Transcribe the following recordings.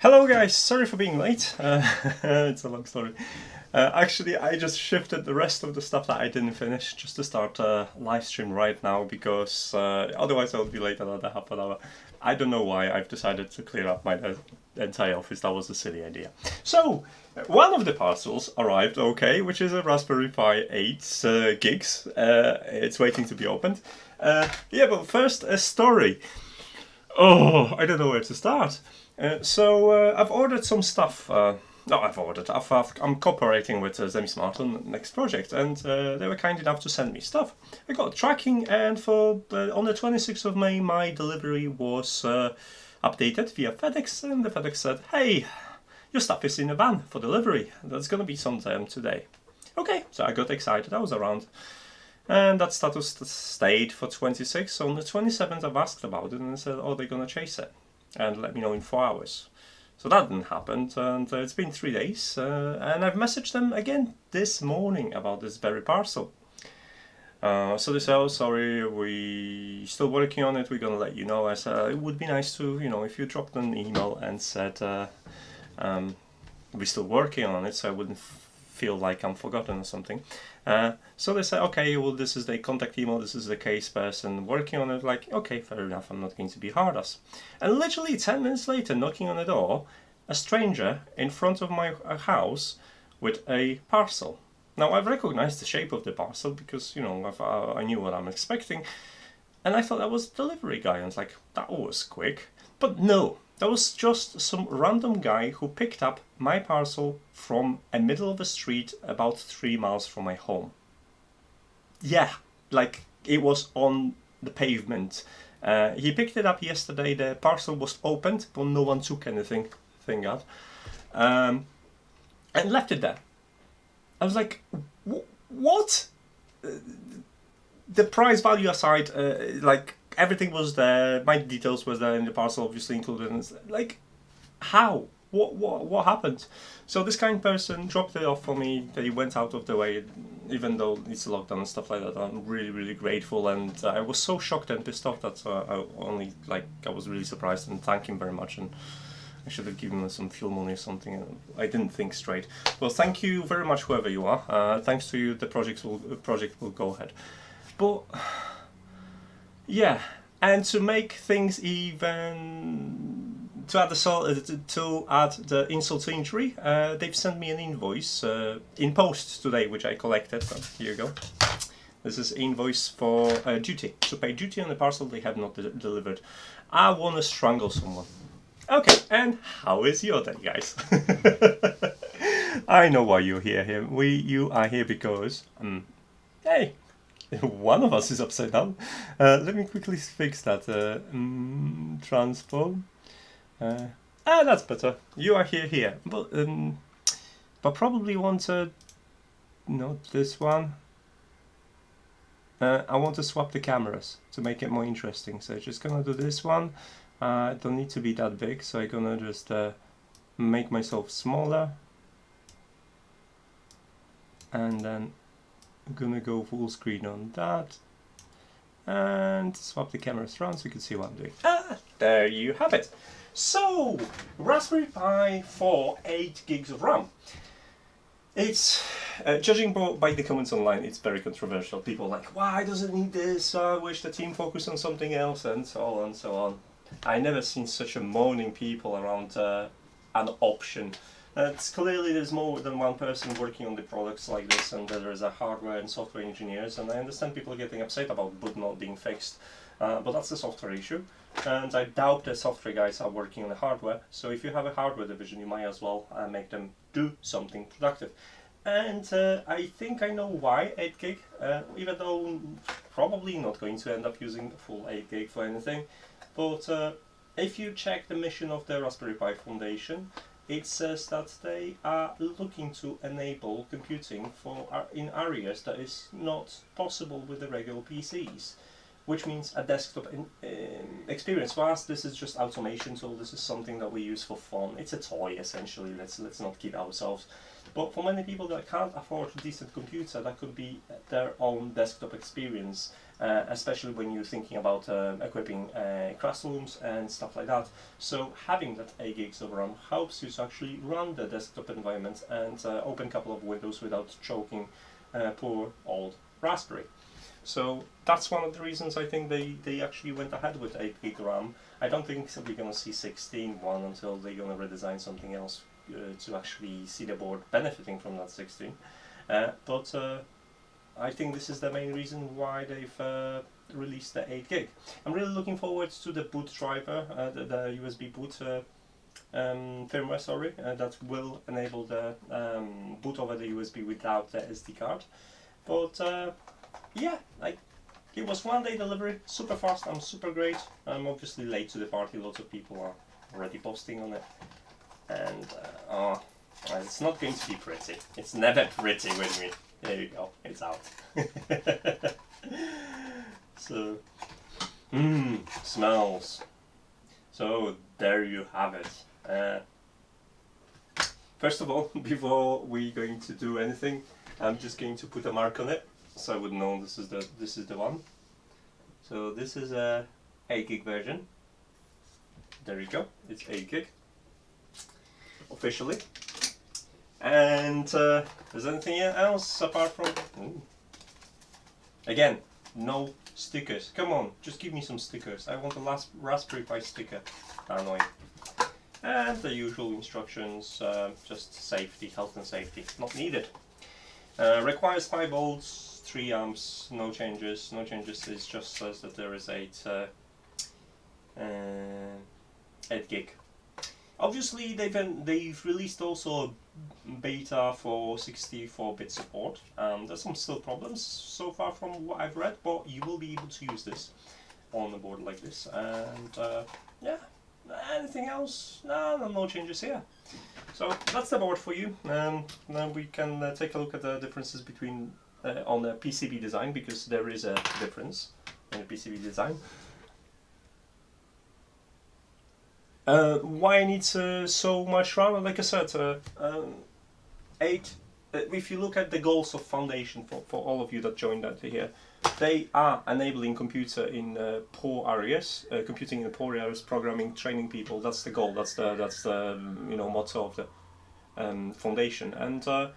Hello guys, sorry for being late. It's a long story. Actually, I just shifted the rest of the stuff that I didn't finish just to start a live stream right now because otherwise I would be late another half an hour. I don't know why I've decided to clear up my entire office. That was a silly idea. So, one of the parcels arrived, okay, which is a Raspberry Pi 8 gigs. It's waiting to be opened. Yeah, but first a story. Oh, I don't know where to start. I've ordered some stuff. No, I've ordered. I'm cooperating with Marta on the next project, and they were kind enough to send me stuff. I got tracking, and on the 26th of May, my delivery was updated via FedEx, and the FedEx said, "Hey, your stuff is in a van for delivery. That's gonna be sometime today." Okay, so I got excited. I was around. And that status stayed for 26. So on the 27th, I've asked about it and they said, "Oh, they're gonna chase it and let me know in 4 hours." So that didn't happen, and it's been 3 days, and I've messaged them again this morning about this very parcel. So they said, "Oh, sorry, we still working on it. We're gonna let you know." I said, "It would be nice to, if you dropped an email and said we're still working on it, so I wouldn't feel like I'm forgotten or something." So they said, "Okay, well, this is the contact email, this is the case person working on it." Like, okay, fair enough, I'm not going to be hard ass. And literally 10 minutes later, knocking on the door, a stranger in front of my house with a parcel. Now, I've recognized the shape of the parcel because, I knew what I'm expecting. And I thought that was the delivery guy. I was like, that was quick. But no, that was just some random guy who picked up my parcel from a middle of the street about 3 miles from my home. Yeah, like it was on the pavement. He picked it up yesterday. The parcel was opened, but no one took anything out, and left it there. I was like, what? The price value aside, like everything was there. My details was there in the parcel, obviously included. And like, how? What happened? So this kind person dropped it off for me. They went out of the way, even though it's a lockdown and stuff like that. I'm really, really grateful, and I was so shocked and pissed off that I was really surprised and thank him very much. And I should have given him some fuel money or something. I didn't think straight. Well, thank you very much, whoever you are. Thanks to you, the project will go ahead. But yeah, and to make things even, to add the insult to injury, they've sent me an invoice in post today, which I collected. So here you go. This is invoice for duty. To pay duty on the parcel they have not delivered. I want to strangle someone. Okay, and how is your day, guys? I know why you're here. You are here because, hey, one of us is upside down. Let me quickly fix that. Transform. That's better. You are here. But probably want to, not this one. I want to swap the cameras to make it more interesting. So just gonna do this one. Don't need to be that big, so I'm gonna just make myself smaller. And then I'm gonna go full screen on that. And swap the cameras around so you can see what I'm doing. There you have it. So, Raspberry Pi 4 8 gigs of RAM. It's, judging by the comments online, it's very controversial. People are like, why does it need this? I wish the team focused on something else, and so on and so on. I never seen such a moaning people around an option. It's clearly there's more than one person working on the products like this, and there is a hardware and software engineers, and I understand people getting upset about boot not being fixed, but that's a software issue, and I doubt the software guys are working on the hardware, so if you have a hardware division you might as well make them do something productive. And I think I know why 8 gig, even though probably not going to end up using the full 8 gig for anything. But if you check the mission of the Raspberry Pi Foundation, it says that they are looking to enable computing in areas that is not possible with the regular PCs, which means a desktop experience. For us, this is just automation tool. This is something that we use for fun. It's a toy, essentially. Let's not kid ourselves. But for many people that can't afford a decent computer, that could be their own desktop experience, especially when you're thinking about equipping classrooms and stuff like that. So having that 8 gigs of RAM helps you to actually run the desktop environment and open a couple of windows without choking poor old Raspberry. So that's one of the reasons I think they actually went ahead with 8 gig RAM. I don't think we're going to see 16 one until they're going to redesign something else to actually see the board benefiting from that 16. But I think this is the main reason why they've released the 8 gig. I'm really looking forward to the boot driver, the USB boot firmware, sorry, that will enable the boot over the USB without the SD card. But yeah, it was 1-day delivery, super fast, I'm super great. I'm obviously late to the party, lots of people are already posting on it. And it's not going to be pretty. It's never pretty with me. There you go, it's out. So, smells. So there you have it. First of all, before we're going to do anything, I'm just going to put a mark on it, so I would know this is the one. So this is a 8 gig version. There you go, it's 8 gig officially. And there's anything else apart from again, no stickers. Come on, just give me some stickers. I want a Raspberry Pi sticker. Annoying. And the usual instructions, just safety, health and safety, not needed. Requires 5 volts, 3 amps, no changes. No changes, it just says that there is 8 gig. Obviously they've released also beta for 64-bit support. There's some still problems so far from what I've read, but you will be able to use this on a board like this. And yeah, anything else? No changes here. So that's the board for you. Now we can take a look at the differences between on the PCB design, because there is a difference in the PCB design. Why I need so much RAM? Like I said, 8. If you look at the goals of Foundation for all of you that joined that here, they are enabling computer in poor areas, computing in poor areas, programming, training people. That's the goal. That's the motto of the Foundation. And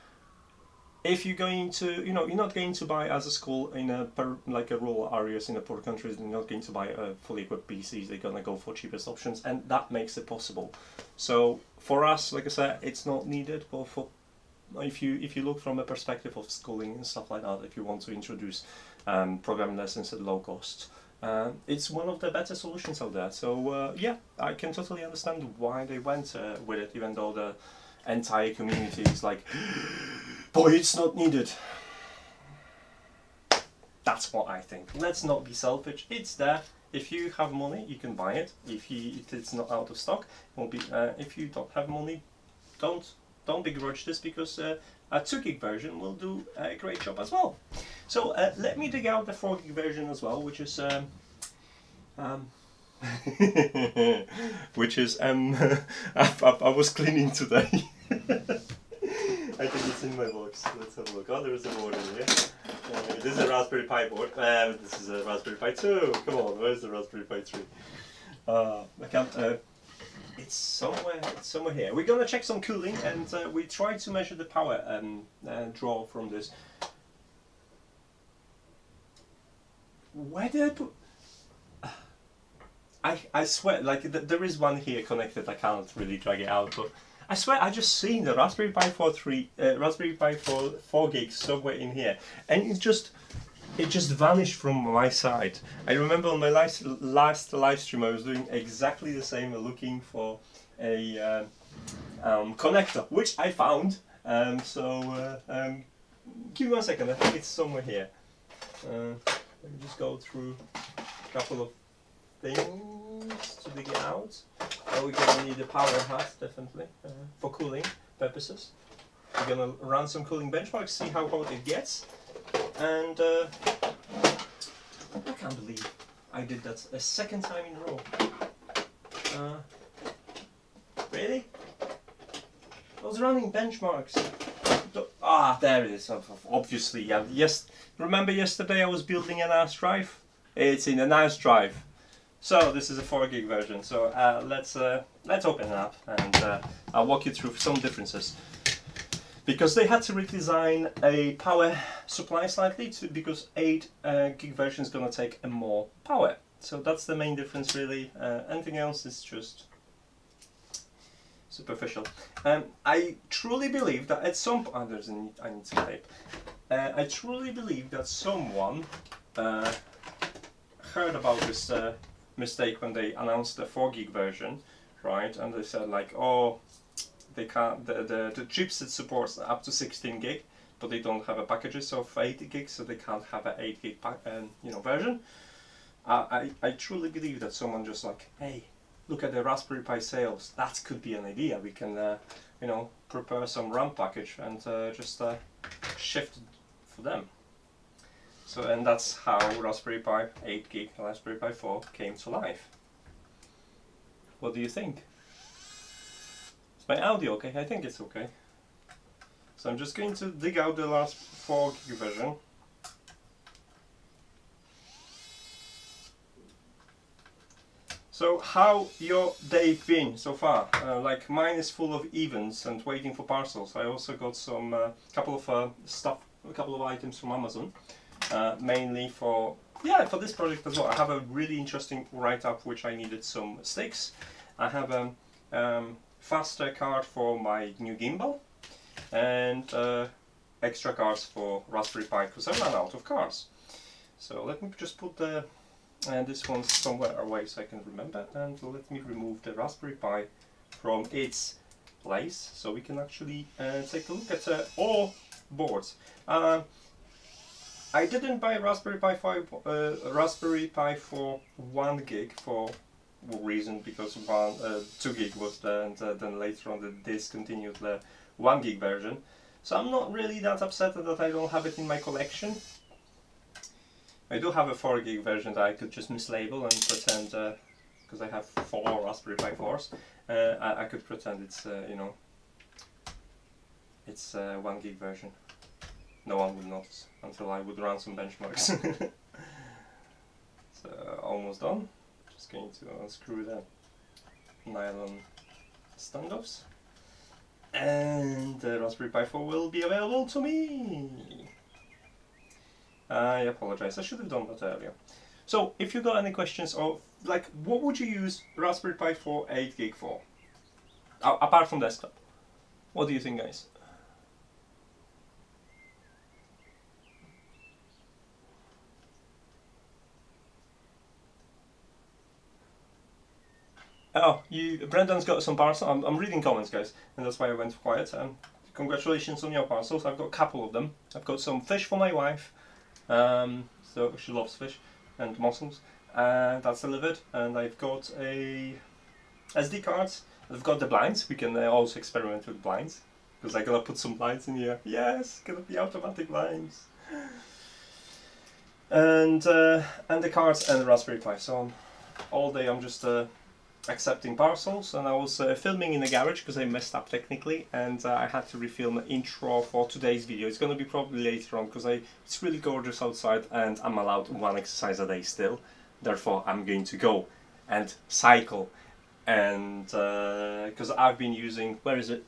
if you're going to, you're not going to buy as a school in a rural areas in the poor countries, you're not going to buy fully equipped PCs. They're gonna go for cheapest options, and that makes it possible. So for us, like I said, it's not needed. But for if you look from a perspective of schooling and stuff like that, if you want to introduce programming lessons at low cost, it's one of the better solutions out there. So yeah, I can totally understand why they went with it, even though the entire community is like, boy, it's not needed. That's what I think. Let's not be selfish. It's there. If you have money, you can buy it. If it's not out of stock, it won't be. If you don't have money, don't begrudge this, because a 2 gig version will do a great job as well. So let me dig out the 4 gig version as well, which is I was cleaning today. I think it's in my box. Let's have a look. Oh, there is a board in here. This is a Raspberry Pi board. This is a Raspberry Pi 2. Come on, where's the Raspberry Pi 3? I can't. It's somewhere here. We're gonna check some cooling, and we try to measure the power draw from this. Where did I put? I swear, there is one here connected. I can't really drag it out, but I swear I just seen the Raspberry Pi 4 gigs somewhere in here, and it just vanished from my side. I remember on my last live stream I was doing exactly the same, looking for a connector, which I found. Give me 1 second. I think it's somewhere here. Let me just go through a couple of things to dig it out. We're gonna need a power hat, definitely, for cooling purposes. We're gonna run some cooling benchmarks, see how hot it gets. And I can't believe I did that a second time in a row. Really? I was running benchmarks. Ah, there it is. Obviously, yeah. Yes. Remember yesterday I was building a NAS drive? It's in a NAS drive. So this is a 4 gig version. So let's open it up and I'll walk you through some differences. Because they had to redesign a power supply slightly because 8 gig version is gonna take more power. So that's the main difference really. Anything else is just superficial. I truly believe that at some point, I need some tape. I truly believe that someone heard about this mistake when they announced the 4 gig version, right? And they said like, oh, they can't. The chipset supports up to 16 gig, but they don't have a packages of 8 gig, so they can't have an 8 gig version. I truly believe that someone just like, hey, look at the Raspberry Pi sales. That could be an idea. We can, prepare some RAM package and just shift it for them. So, and that's how Raspberry Pi 8 gig and Raspberry Pi 4 came to life. What do you think? Is my audio okay? I think it's okay. So I'm just going to dig out the last 4 gig version. So how your day been so far? Like mine is full of events and waiting for parcels. I also got some couple of items from Amazon, mainly for this project as well. I have a really interesting write-up which I needed some sticks. I have a faster card for my new gimbal and extra cards for Raspberry Pi because I ran out of cards. So let me just put this one somewhere away so I can remember, and let me remove the Raspberry Pi from its place so we can actually take a look at all boards. I didn't buy Raspberry Pi 4 1 gig for reason because 2 gig was there, and then later on they discontinued the 1 gig version. So I'm not really that upset that I don't have it in my collection. I do have a 4 gig version that I could just mislabel and pretend, because I have 4 Raspberry Pi 4s, I could pretend it's, it's a 1 gig version. No one would notice until I would run some benchmarks. So almost done. Just going to unscrew the nylon standoffs. And the Raspberry Pi 4 will be available to me. I apologize, I should have done that earlier. So, if you got any questions, or like, what would you use Raspberry Pi 4 8 gig for? Apart from desktop. What do you think, guys? Oh, Brendan's got some parcel. I'm reading comments, guys, and that's why I went quiet. Congratulations on your parcels. I've got a couple of them. I've got some fish for my wife. So she loves fish and mussels, and that's delivered. And I've got a SD cards. I've got the blinds. We can also experiment with blinds because I'm gonna put some blinds in here. Yes, gonna be automatic blinds. And the cards and the Raspberry Pi. So all day I'm just accepting parcels, and I was filming in the garage because I messed up technically, and I had to refilm the intro for today's video. It's going to be probably later on because it's really gorgeous outside and I'm allowed 1 exercise a day still. Therefore I'm going to go and cycle, and because I've been using, where is it?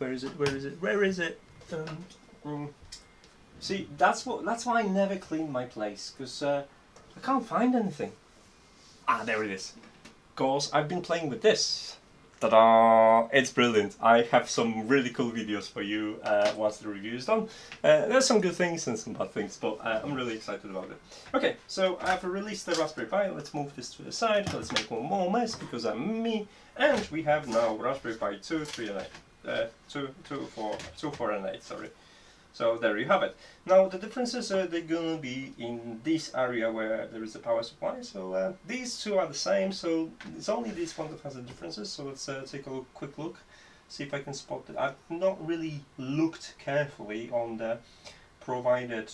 See, that's why I never clean my place, because I can't find anything. Ah, there it is. Because I've been playing with this. Ta-da! It's brilliant. I have some really cool videos for you once the review is done. There's some good things and some bad things, but I'm really excited about it. Okay, so I've released the Raspberry Pi. Let's move this to the side. Let's make one more mess because I'm me. And we have now Raspberry Pi 2, 3 and 8. 2, 4 and 8, sorry. So there you have it. Now the differences they're gonna be in this area where there is a power supply. So these two are the same. So it's only this one that has the differences. So let's take a quick look, see if I can spot it. I've not really looked carefully on the provided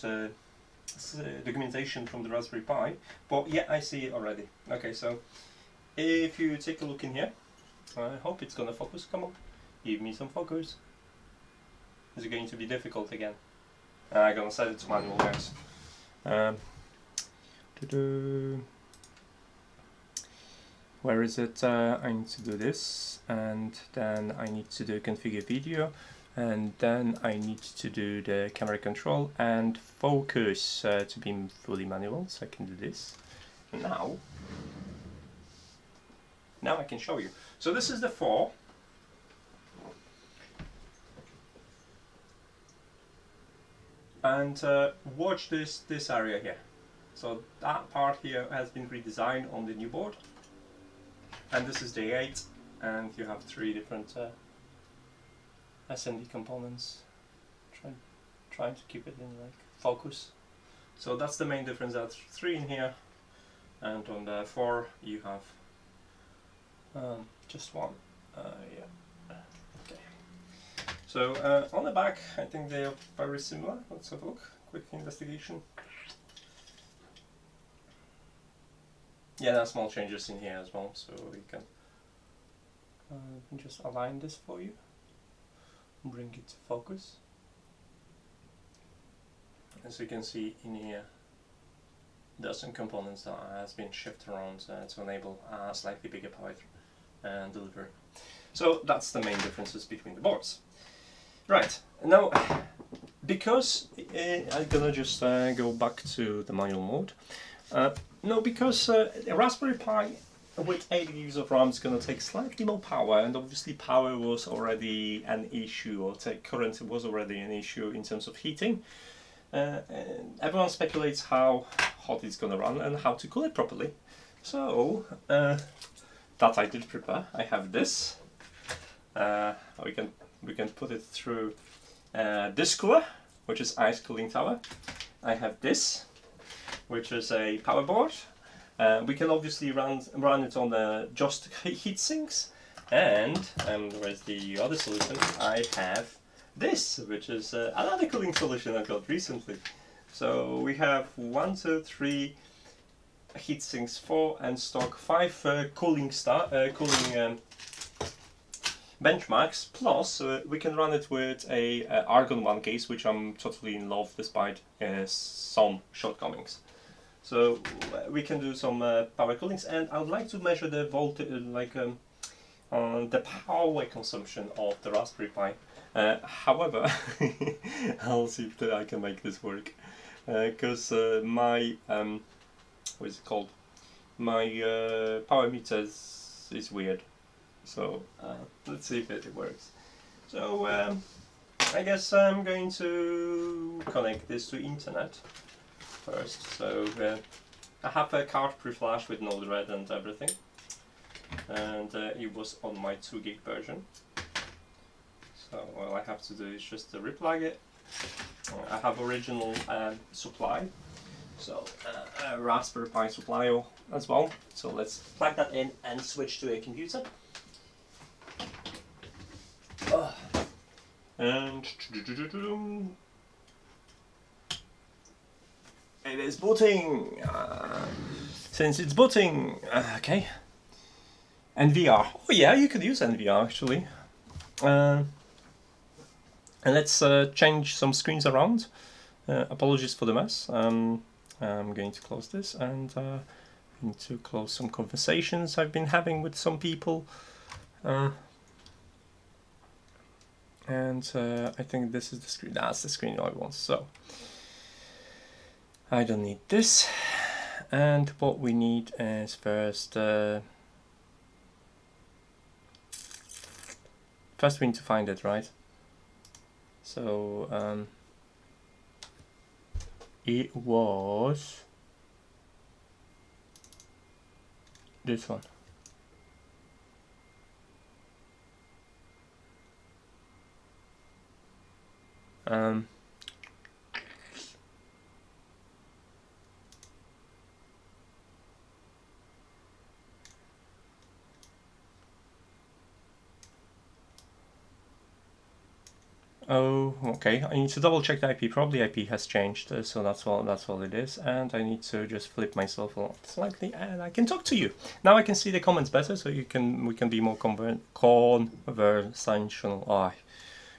documentation from the Raspberry Pi, but yeah, I see it already. Okay, so if you take a look in here, I hope it's gonna focus. Come on, give me some focus. Is it going to be difficult again? I'm gonna set it to manual, guys. Where is it? I need to do this, and then I need to do configure video, and then I need to do the camera control and focus to be fully manual, so I can do this. Now I can show you. So this is the 4. And watch this area here. So that part here has been redesigned on the new board. And this is the 8, and you have 3 different SMD components. Trying to keep it in like focus. So that's the main difference. That's 3 in here, and on the 4 you have just 1. Yeah. Okay. So on the back, I think they are very similar. Let's have a look. Quick investigation. Yeah, there are small changes in here as well, so we can just align this for you, bring it to focus. As you can see in here, there are some components that has been shifted around to enable a slightly bigger power and delivery. So that's the main differences between the boards. Right, now because I'm gonna just go back to the manual mode. No, because a Raspberry Pi with 8 gigs of RAM is going to take slightly more power, and obviously power was already an issue, or current was already an issue in terms of heating. Everyone speculates how hot it's going to run and how to cool it properly. So that I did prepare. I have this. We can put it through this cooler, which is ice cooling tower. I have this, which is a power board. We can obviously run it on just heat sinks, and where's the other solution? I have this, which is another cooling solution I got recently. So we have 1, 2, 3 heat sinks, 4 and stock 5 cooling benchmarks, plus we can run it with a Argon 1 case, which I'm totally in love despite some shortcomings. So we can do some power coolings, and I would like to measure the voltage, the power consumption of the Raspberry Pi. However, I'll see if I can make this work, because my what is it called? My power meter is weird. So let's see if it works. So I guess I'm going to connect this to internet first. So I have a card pre-flash with Nodle and everything, and it was on my 2 gig version. So all I have to do is just replug it. I have original supply, so a Raspberry Pi supply as well. So let's plug that in and switch to a computer. And it is booting. Since it's booting, okay. NVR. Oh yeah, you could use NVR actually. And let's change some screens around. Apologies for the mess. I'm going to close this, and I need to close some conversations I've been having with some people. And I think this is the screen. That's the screen I want. So I don't need this. And what we need is first we need to find it, right? So it was this one. Oh, okay. I need to double check the IP. Probably IP has changed, so that's all it is. And I need to just flip myself slightly, and I can talk to you. Now I can see the comments better, so we can be more conversational.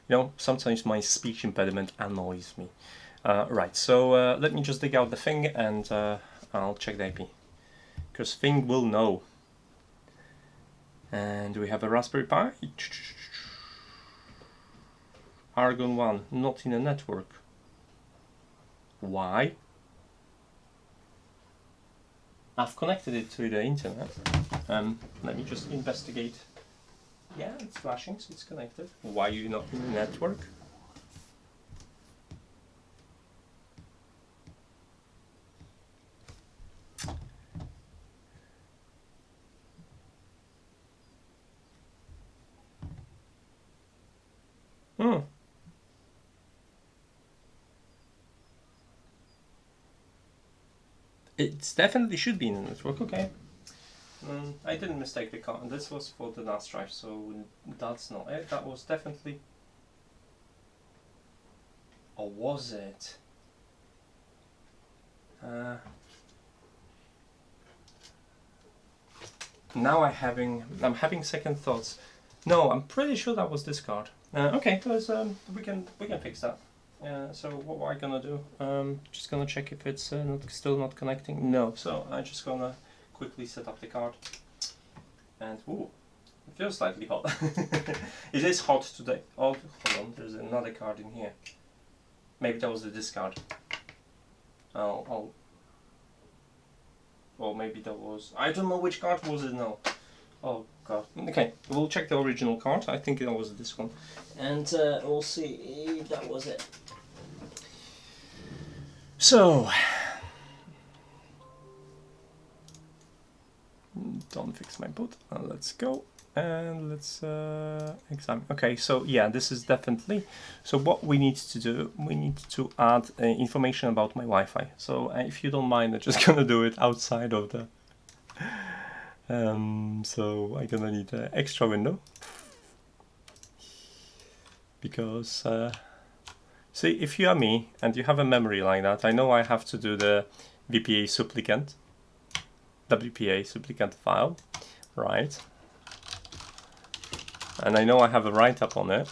You know, sometimes my speech impediment annoys me. Right, so let me just dig out the thing and I'll check the IP. Because thing will know. And we have a Raspberry Pi. Argon 1, not in a network. Why? I've connected it to the internet. Let me just investigate. Yeah, it's flashing, so it's connected. Why are you not in the network? Hmm. It definitely should be in the network, okay. I didn't mistake the card. This was for the NAS drive, so that's not it. That was definitely... Or was it? Now I'm having second thoughts. No, I'm pretty sure that was this card. Okay, because we can fix that. So what am I gonna do? Just gonna check if it's still not connecting. No, so I'm just gonna quickly set up the card. And ooh, it feels slightly hot. It is hot today. Oh, hold on, there's another card in here. Maybe that was the discard. Or maybe that was... I don't know which card was it now. Oh god. Okay, we'll check the original card. I think that was this one. And we'll see if that was it. So... Don't fix my boot. Let's go. And let's examine. Okay, so yeah, this is definitely... So what we need to do, we need to add information about my Wi-Fi. So if you don't mind, I'm just gonna do it outside of the... so I'm gonna need an extra window. Because, see, if you are me and you have a memory like that, I know I have to do the WPA supplicant file, right? And I know I have a write-up on it.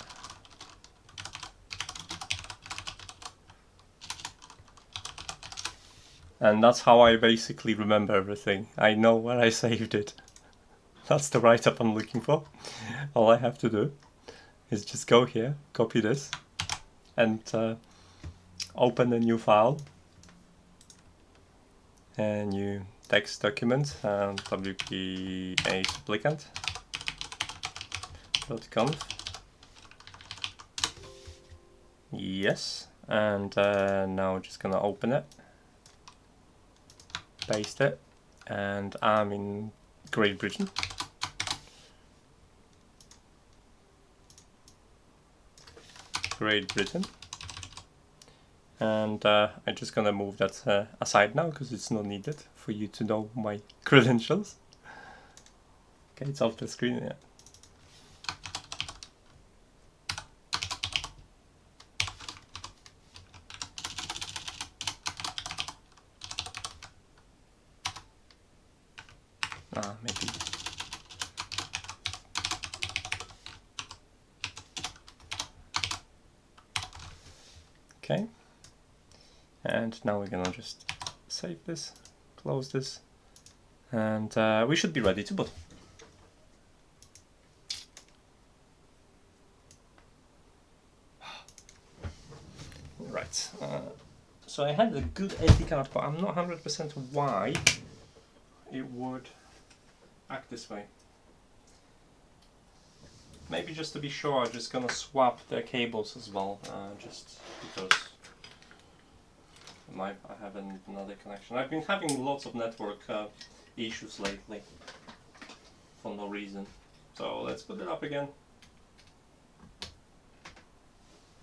And that's how I basically remember everything. I know where I saved it. That's the write-up I'm looking for. All I have to do is just go here, copy this, and open a new file. A new text document, WPA supplicant.conf. Yes, and now we're just gonna open it, paste it, and I'm in Great Britain. And I'm just gonna move that aside now because it's not needed for you to know my credentials. Okay, it's off the screen, yeah. Maybe. Okay. And now we're gonna just save this, close this, and we should be ready to boot. Right. So I had a good SD card, but I'm not 100% why it would act this way. Maybe just to be sure, I'm just gonna swap the cables as well, just because I have another connection. I've been having lots of network issues lately for no reason. So let's put it up again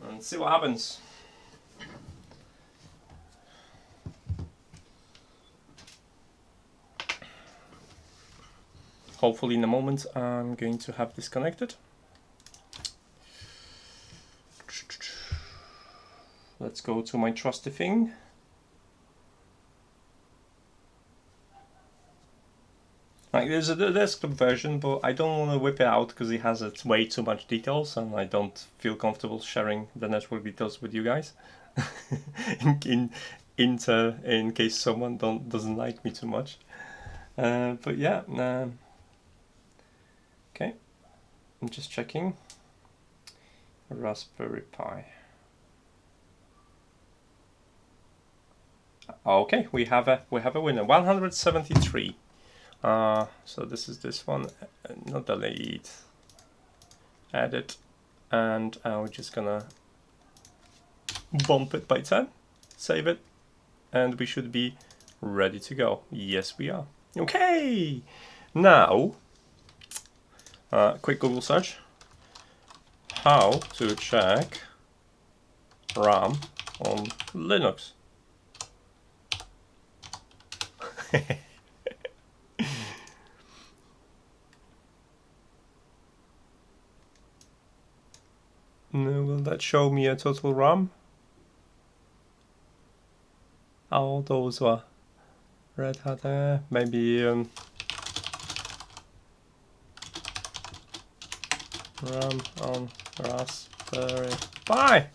and see what happens. Hopefully in a moment I'm going to have this connected. Let's go to my trusty thing. Like, there's a desktop version, but I don't want to whip it out because it has way too much details and I don't feel comfortable sharing the network details with you guys. in case someone doesn't like me too much. But yeah, okay. I'm just checking. Raspberry Pi. Okay, we have a winner. 173. So this is this one. Not delete. Edit, and we're just gonna bump it by 10. Save it, and we should be ready to go. Yes, we are. Okay. Now, quick Google search. How to check RAM on Linux. Will that show me a total RAM? Oh, those were Red Hat there. Maybe RAM on Raspberry Pi.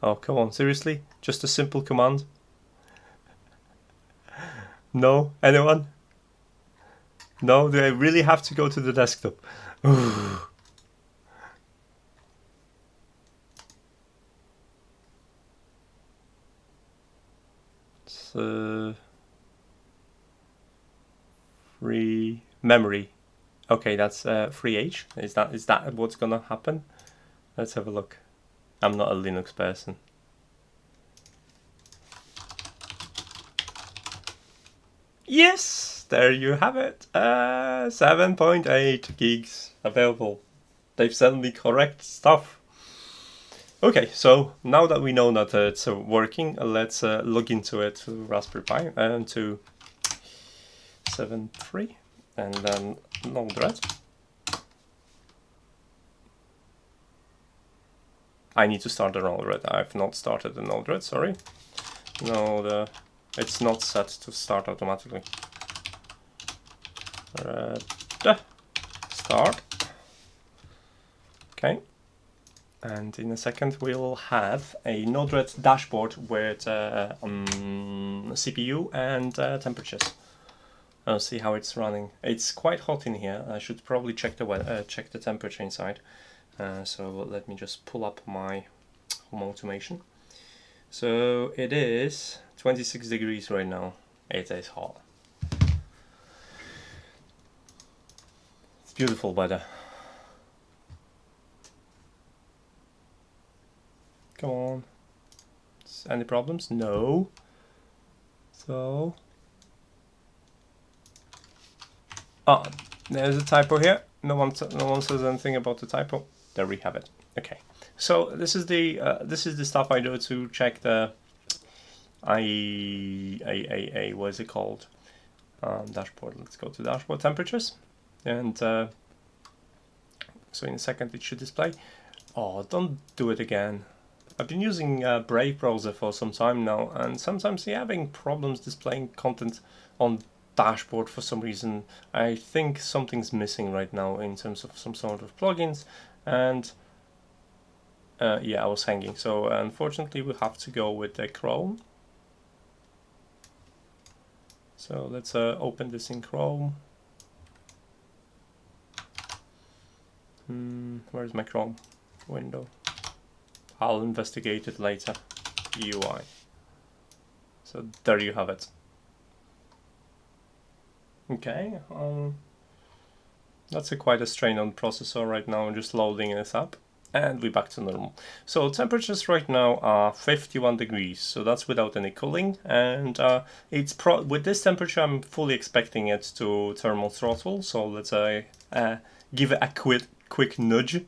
Oh, come on, seriously? Just a simple command? No? Anyone? No? Do I really have to go to the desktop? So, free memory. Okay, that's free H. Is that what's gonna happen? Let's have a look. I'm not a Linux person. Yes, there you have it. 7.8 gigs available. They've sent me correct stuff. Okay, so now that we know that it's working, let's log into it to Raspberry Pi and to 7.3 and then Nodle. I need to start the Nodle. I've not started the Nodle, sorry. No, it's not set to start automatically. Start. Okay. And in a second we'll have a Nodle dashboard with CPU and temperatures. I'll see how it's running. It's quite hot in here. I should probably check the temperature inside. So let me just pull up my home automation. So it is 26 degrees right now. It is hot. It's beautiful weather. Come on. Any problems? No. So. Oh, there's a typo here. No one says anything about the typo. There we have it. Okay. So this is the stuff I do to check the what is it called? Dashboard. Let's go to dashboard temperatures, and so in a second it should display. Oh, don't do it again. I've been using Brave browser for some time now, and sometimes you're having problems displaying content on dashboard for some reason. I think something's missing right now in terms of some sort of plugins, and yeah, I was hanging. So unfortunately we have to go with the Chrome. So let's open this in Chrome. Where's my Chrome window? I'll investigate it later. UI. So there you have it. Okay, that's quite a strain on the processor right now. I'm just loading this up, and we're back to normal. So temperatures right now are 51 degrees, so that's without any cooling, and it's with this temperature I'm fully expecting it to thermal throttle. So let's give it a quick nudge.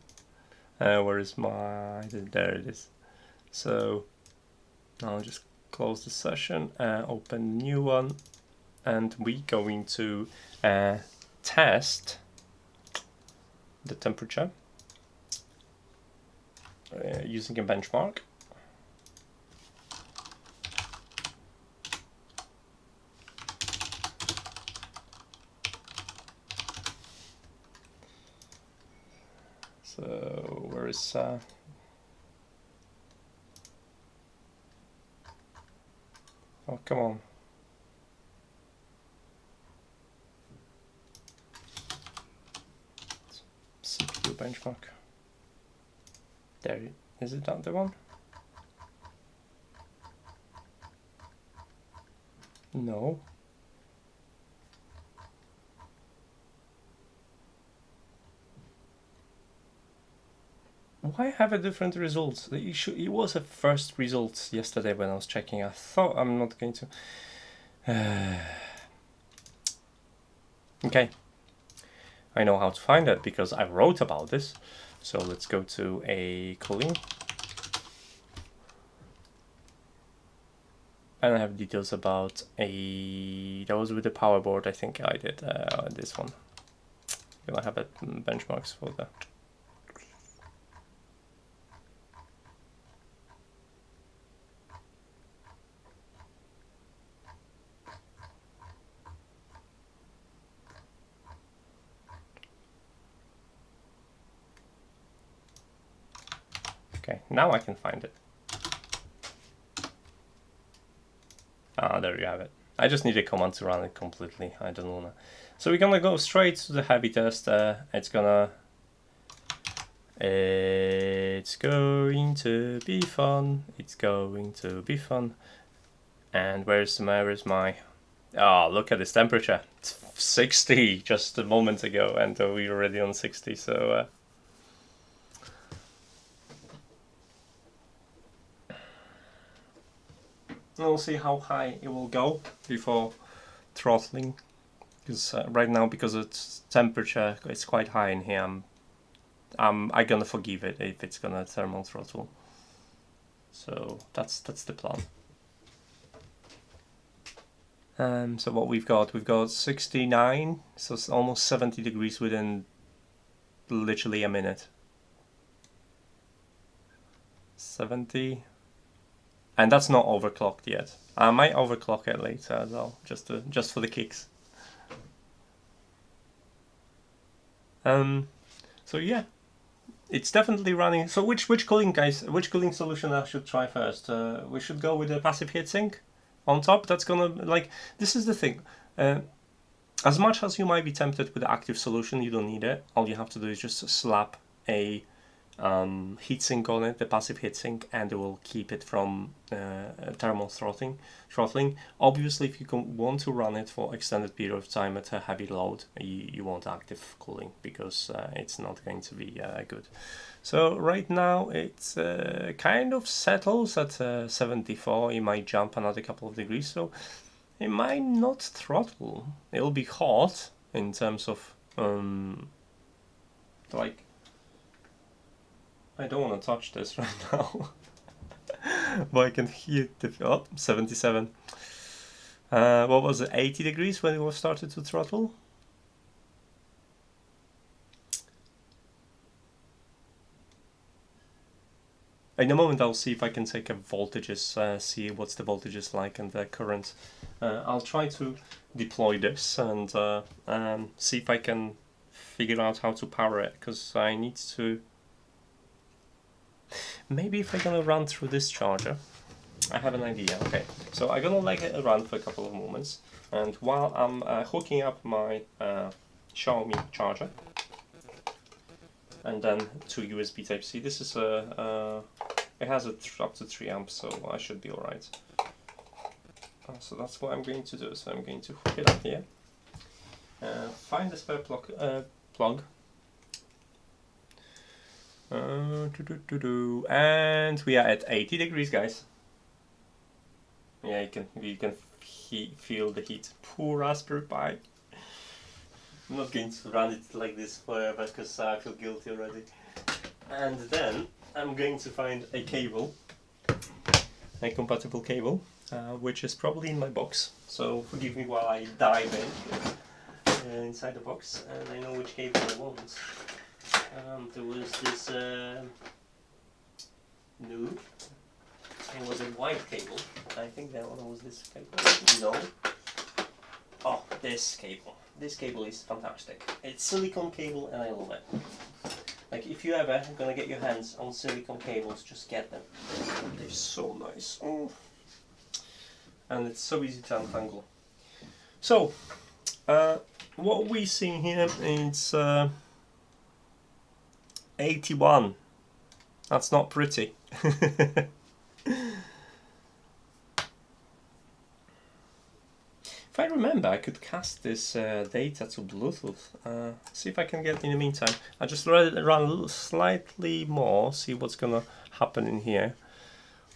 Where is my... there it is. So I'll just close the session, open a new one, and we're going to test the temperature using a benchmark. So where is oh, come on. CPU benchmark. There, is it not the one? No. Why have a different results? It was a first results yesterday when I was checking. I thought I'm not going to. Okay. I know how to find it because I wrote about this. So let's go to a cooling. And I have details about that was with the power board. I think I did this one. I'm gonna have benchmarks for that. Okay, now I can find it. Ah, there you have it. I just need a command to run it completely. I don't wanna. So we're gonna go straight to the heavy test. It's going to be fun. It's going to be fun. And where's my? Oh, look at this temperature. It's 60 just a moment ago, and we're already on 60. So. We'll see how high it will go before throttling, because right now, because it's temperature, it's quite high in here. I'm gonna forgive it if it's gonna thermal throttle. So that's the plan. So what we've got 69, so it's almost 70 degrees within literally a minute. 70. And that's not overclocked yet. I might overclock it later as well, just for the kicks. So yeah, it's definitely running. So which cooling solution I should try first? We should go with the passive heatsink on top. That's gonna this is the thing. As much as you might be tempted with the active solution, you don't need it. All you have to do is just slap a heatsink on it, the passive heatsink, and it will keep it from thermal throttling. Obviously, if you want to run it for extended period of time at a heavy load, you want active cooling, because it's not going to be good. So right now it's kind of settles at 74. It might jump another couple of degrees, so it might not throttle. It'll be hot in terms of I don't want to touch this right now. But I can hear the 77. What was it, 80 degrees when it was started to throttle? In a moment I'll see if I can take a voltages, see what's the voltages like and the current. I'll try to deploy this and see if I can figure out how to power it, because I need to. Maybe if I'm gonna run through this charger, I have an idea. Okay, so I'm gonna let it run for a couple of moments, and while I'm hooking up my Xiaomi charger, and then to USB Type-C. This is it has up to 3 amps, so I should be alright. So that's what I'm going to do. So I'm going to hook it up here, find the spare plug. And we are at 80 degrees, guys. Yeah, you can feel the heat. Poor Raspberry Pi. I'm not going to run it like this forever because I feel guilty already. And then I'm going to find a cable, a compatible cable, which is probably in my box. So forgive me while I dive in inside the box, and I know which cable I want. There was this nude. It was a white cable. I think that one was this cable. No. Oh, this cable. This cable is fantastic. It's silicone cable and I love it. Like if you ever gonna get your hands on silicone cables, just get them. They're so nice. Oh. And it's so easy to untangle. So, what we see here is 81. That's not pretty. If I remember, I could cast this data to Bluetooth. See if I can get in the meantime. I just run a little slightly more, see what's gonna happen in here.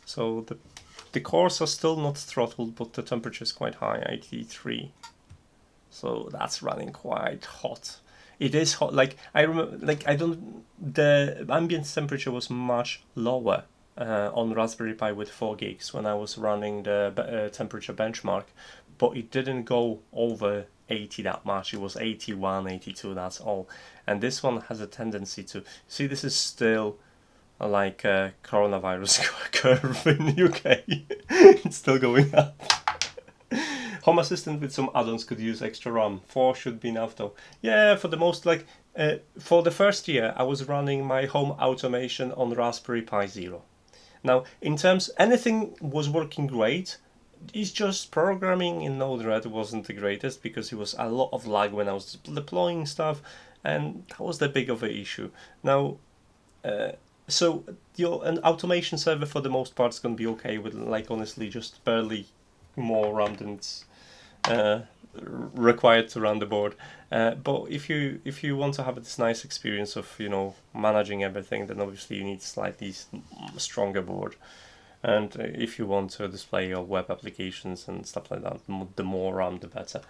So the cores are still not throttled, but the temperature is quite high, 83. So that's running quite hot. It is hot. Like I remember, like the ambient temperature was much lower on Raspberry Pi with 4 gigs when I was running the temperature benchmark, but it didn't go over 80 that much. It was 81, 82. That's all. And this one has a tendency to see. This is still like a coronavirus curve in the UK. It's still going up. Home Assistant with some add-ons could use extra RAM. 4 should be enough though. Yeah, for the most, like for the first year I was running my home automation on Raspberry Pi Zero. Now in terms, anything was working great. It's just programming in Nodle wasn't the greatest because it was a lot of lag when I was deploying stuff, and that was the big of an issue. Now so an automation server for the most part is going to be okay with, like, honestly just barely more RAM than it's required to run the board. But if you want to have this nice experience of, you know, managing everything, then obviously you need slightly stronger board. And if you want to display your web applications and stuff like that, the more RAM the better.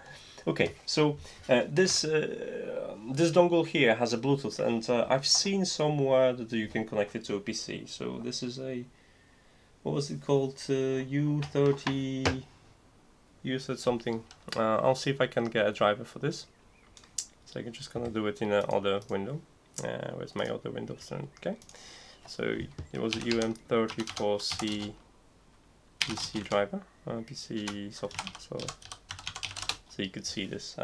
Okay, so this dongle here has a Bluetooth, and I've seen somewhere that you can connect it to a PC. So this is a, what was it called, U30, you said something. I'll see if I can get a driver for this. So I'm just gonna do it in another window. Where's my other window? Okay, so it was a UM34C PC driver, PC software. So you could see this.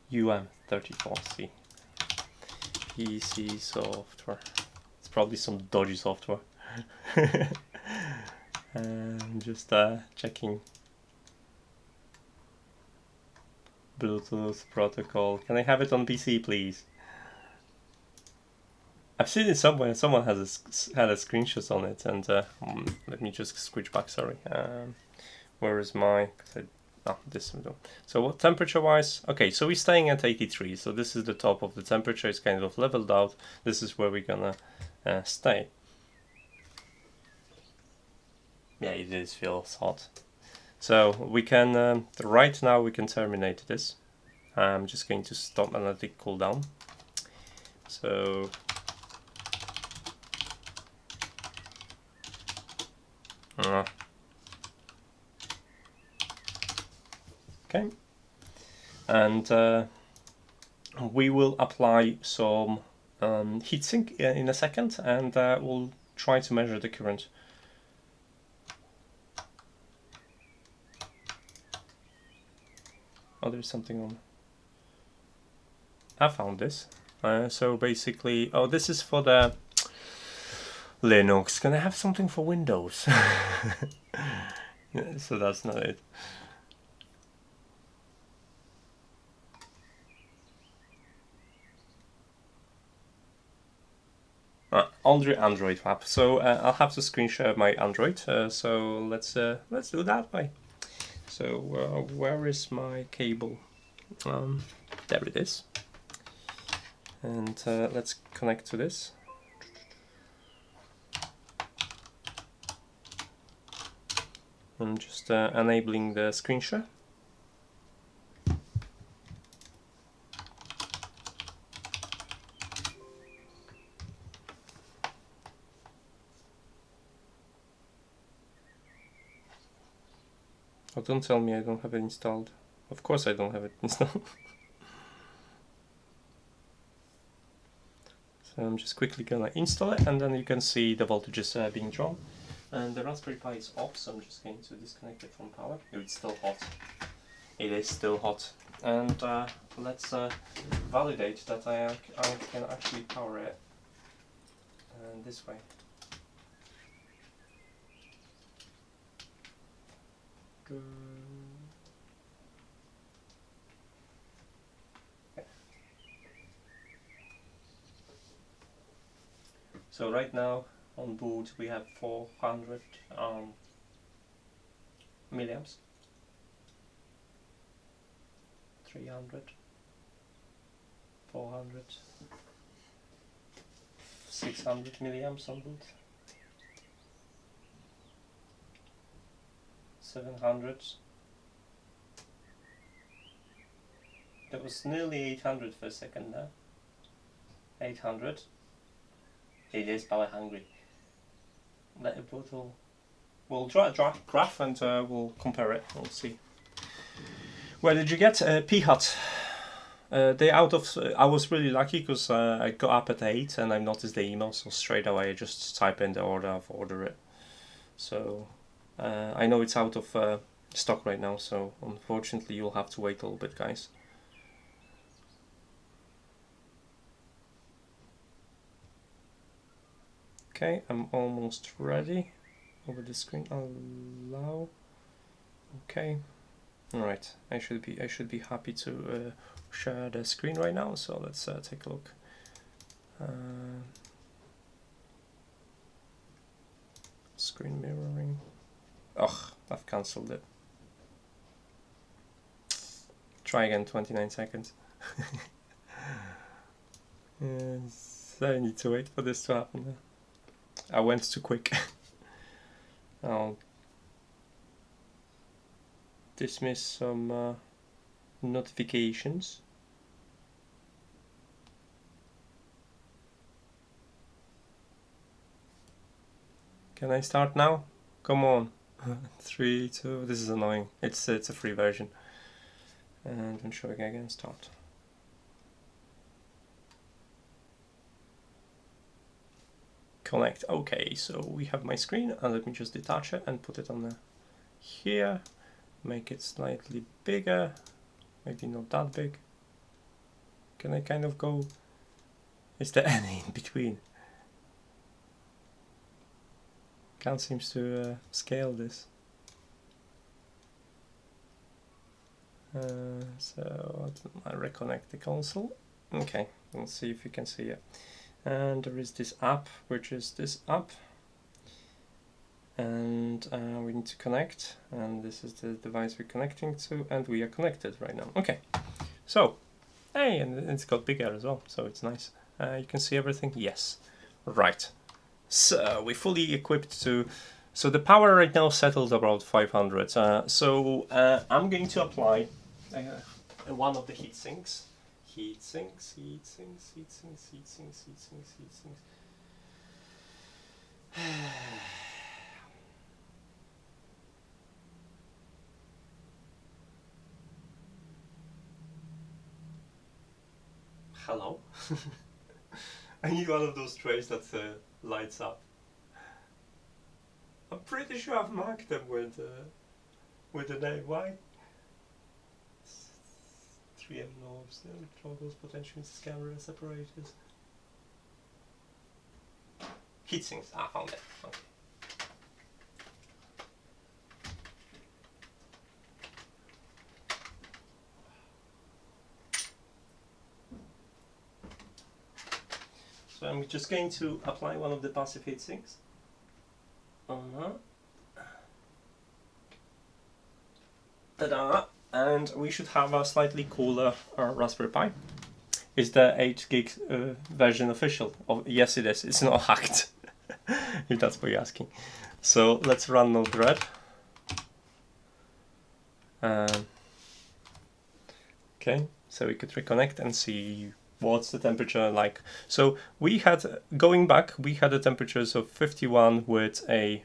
UM34C PC software. It's probably some dodgy software. Just checking Bluetooth protocol. Can I have it on PC, please? I've seen it somewhere. Someone has had a screenshot on it, and let me just switch back. Sorry. Where is my? This window. So what temperature wise? Okay, so we're staying at 83. So this is the top of the temperature. It's kind of leveled out. This is where we're gonna stay. Yeah, it is feels hot. So we can right now we can terminate this. I'm just going to stop and let it cool down. So okay, and we will apply some heatsink in a second, and we'll try to measure the current. Oh, there's something on. I found this. So basically, oh, this is for the Linux. Can I have something for Windows? Yeah, so that's not it. Android app. So I'll have to screen share my Android. So let's do that way. So where is my cable? There it is. And let's connect to this. I'm just enabling the screen share. Oh, don't tell me I don't have it installed. Of course I don't have it installed. So I'm just quickly gonna install it, and then you can see the voltages being drawn. And the Raspberry Pi is off, so I'm just going to disconnect it from power. Oh, it's still hot. It is still hot. And let's validate that I can actually power it this way. Okay. So right now on board we have 400 milliamps, 300, 400, 600 milliamps on board, 700. That was nearly 800 for a second there. 800. It is power hungry. Let it bottle. We'll draw a graph and we'll compare it. We'll see. Where did you get P-Hut? They out of. I was really lucky because I got up at 8 and I noticed the email, so straight away I just type in the order of order it. So I know it's out of stock right now, so unfortunately you'll have to wait a little bit, guys. Okay, I'm almost ready. Over the screen, allow. Okay, all right. I should be happy to share the screen right now. So let's take a look. Screen mirroring. Oh, I've cancelled it. Try again. 29 seconds. Yes, I need to wait for this to happen. I went too quick. I'll dismiss some notifications. Can I start now? Come on. 3, 2. This is annoying. It's a free version. And when showing again, start. Connect. Okay, so we have my screen, and let me just detach it and put it on the here. Make it slightly bigger, maybe not that big. Can I kind of go? Is there any in between? Can't seem to scale this. So I reconnect the console. Okay, let's see if you can see it. And there is this app, which is this app, and we need to connect, and this is the device we're connecting to, and we are connected right now. Okay, so hey, and it's got bigger as well, so it's nice. You can see everything. Yes, right. So we're fully equipped to. So the power right now settled about 500. So I'm going to apply one of the heat sinks. Heat sinks. Hello. I need one of those trays that lights up. I'm pretty sure I've marked them with the name. Why? 3M knobs, throttles, potentiometers, camera separators. Heatsinks. Ah, found it. Okay. So I'm just going to apply one of the passive heatsinks. Ta-da! And we should have a slightly cooler Raspberry Pi. Is the 8 gig version official? Oh, yes, it is. It's not hacked, if that's what you're asking. So let's run Node-RED. Okay, so we could reconnect and see what's the temperature like. So we had, going back, we had the temperatures of 51 with a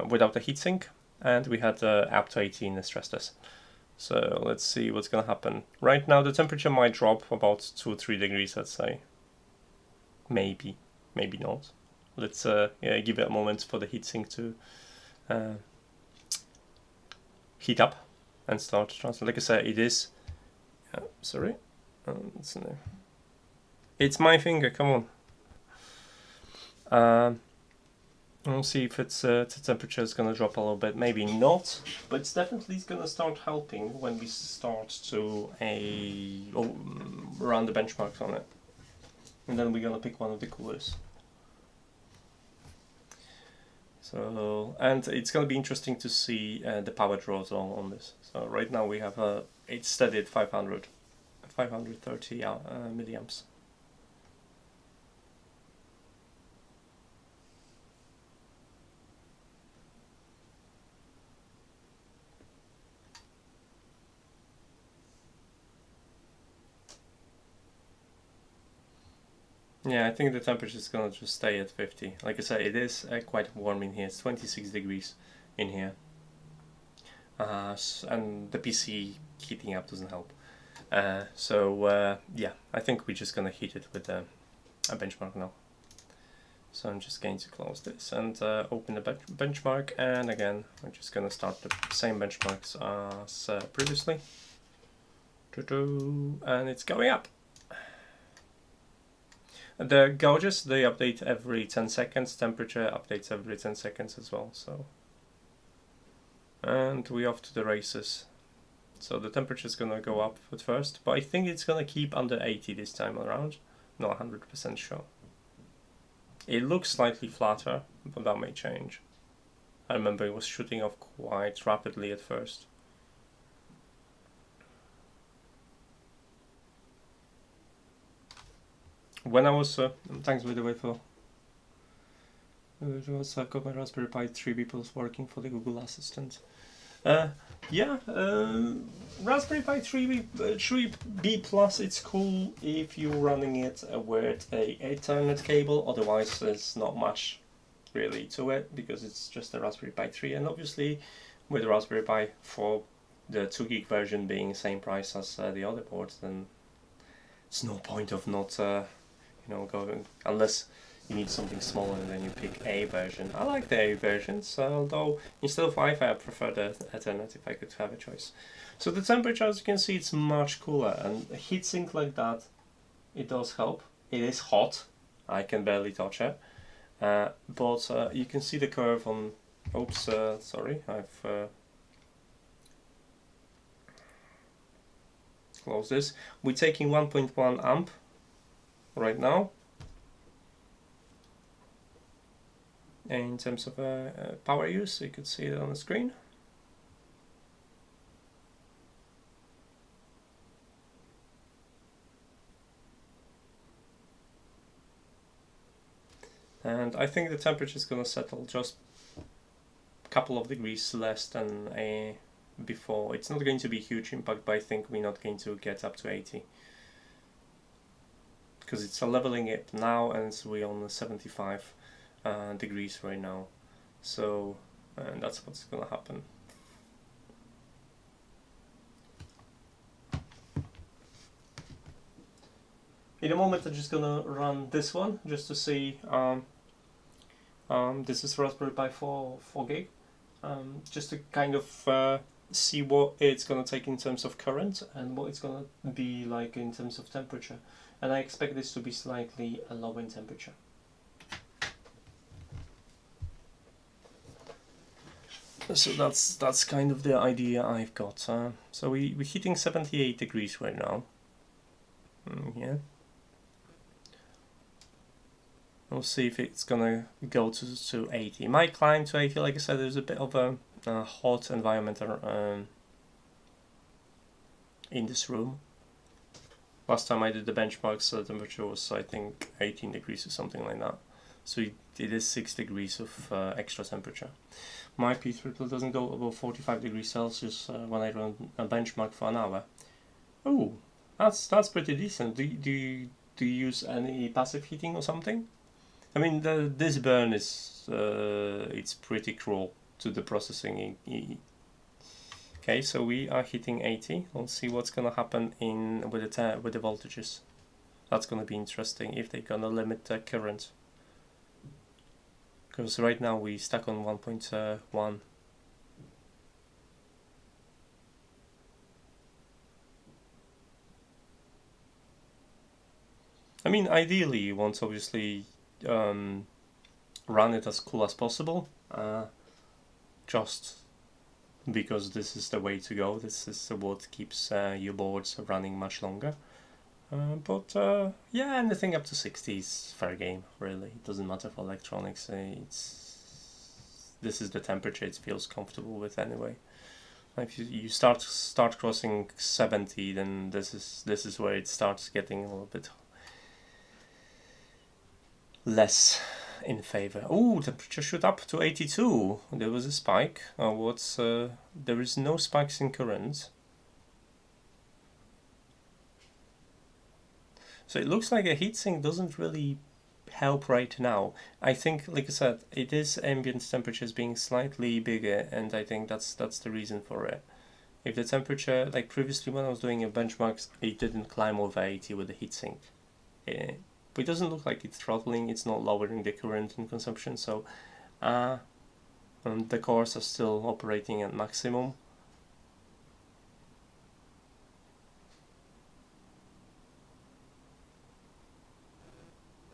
without a heatsink, and we had up to 18 in the stress test. So let's see what's gonna happen. Right now the temperature might drop about 2 or 3 degrees, let's say. Maybe not. let's yeah, give it a moment for the heatsink to heat up and start transfer. Like I said, it is. Sorry, it's my finger. Come on. We'll see if it's the temperature is gonna drop a little bit. Maybe not, but it's definitely gonna start helping when we start to run the benchmarks on it, and then we're gonna pick one of the coolers. So, and it's gonna be interesting to see the power draws on this. So right now we have it's steady at 530 milliamps. Yeah, I think the temperature is gonna just stay at 50. Like I said, it is quite warm in here. It's 26 degrees in here. And the PC heating up doesn't help. Yeah, I think we're just gonna heat it with a benchmark now. So I'm just going to close this and open the benchmark, and again I'm just gonna start the same benchmarks as previously. And it's going up. The gauges, they update every 10 seconds, temperature updates every 10 seconds as well, so. And we're off to the races. So the temperature is gonna go up at first, but I think it's gonna keep under 80 this time around. Not 100% sure. It looks slightly flatter, but that may change. I remember it was shooting off quite rapidly at first. When I was, thanks by the way for, I've got my Raspberry Pi 3B Plus working for the Google Assistant. Raspberry Pi 3B Plus, it's cool if you're running it with a Ethernet cable, otherwise there's not much really to it, because it's just a Raspberry Pi 3, and obviously with the Raspberry Pi 4, the 2 gig version being the same price as the other boards, then it's no point of not going, unless you need something smaller and then you pick A version. I like the A versions, although instead of Wi-Fi I prefer the Ethernet if I could have a choice. So the temperature, as you can see, it's much cooler, and a heatsink like that, it does help. It is hot, I can barely touch it, but you can see the curve on, oops, sorry, I've closed this. We're taking 1.1 amp right now in terms of power use. You could see it on the screen. And I think the temperature is going to settle just a couple of degrees less than before. It's not going to be a huge impact, but I think we're not going to get up to 80. Because it's leveling it now, and so we're on 75 degrees right now. So that's what's going to happen. In a moment I'm just going to run this one just to see. This is Raspberry Pi 4 gig. Just to kind of see what it's going to take in terms of current and what it's going to be like in terms of temperature. And I expect this to be slightly low in temperature. So that's kind of the idea I've got. So we're hitting 78 degrees right now. Yeah. We'll see if it's gonna go to 80. It might climb to 80. Like I said, there's a bit of a hot environment in this room. Last time I did the benchmarks, the temperature was, I think, 18 degrees or something like that. So it is 6 degrees of extra temperature. My P3 doesn't go above 45 degrees Celsius when I run a benchmark for an hour. Oh, that's pretty decent. Do you use any passive heating or something? I mean, this burn is it's pretty cruel to the processing. Okay, so we are hitting 80. Let's see what's gonna happen with the voltages. That's gonna be interesting if they're gonna limit the current. because right now we stuck on 1.1. I mean, ideally you want to obviously run it as cool as possible, just because this is the way to go. This is what keeps your boards running much longer. But yeah, anything up to 60 is fair game, really. It doesn't matter for electronics. This is the temperature it feels comfortable with anyway. If you start crossing 70, then this is where it starts getting a little bit less in favor. Oh, temperature shoot up to 82. There was a spike. There is no spikes in current. So it looks like a heatsink doesn't really help right now. I think, like I said, it is ambient temperatures being slightly bigger, and I think that's the reason for it. If the temperature, like previously when I was doing a benchmarks, it didn't climb over 80 with the heatsink. But it doesn't look like it's throttling, it's not lowering the current in consumption, so the cores are still operating at maximum.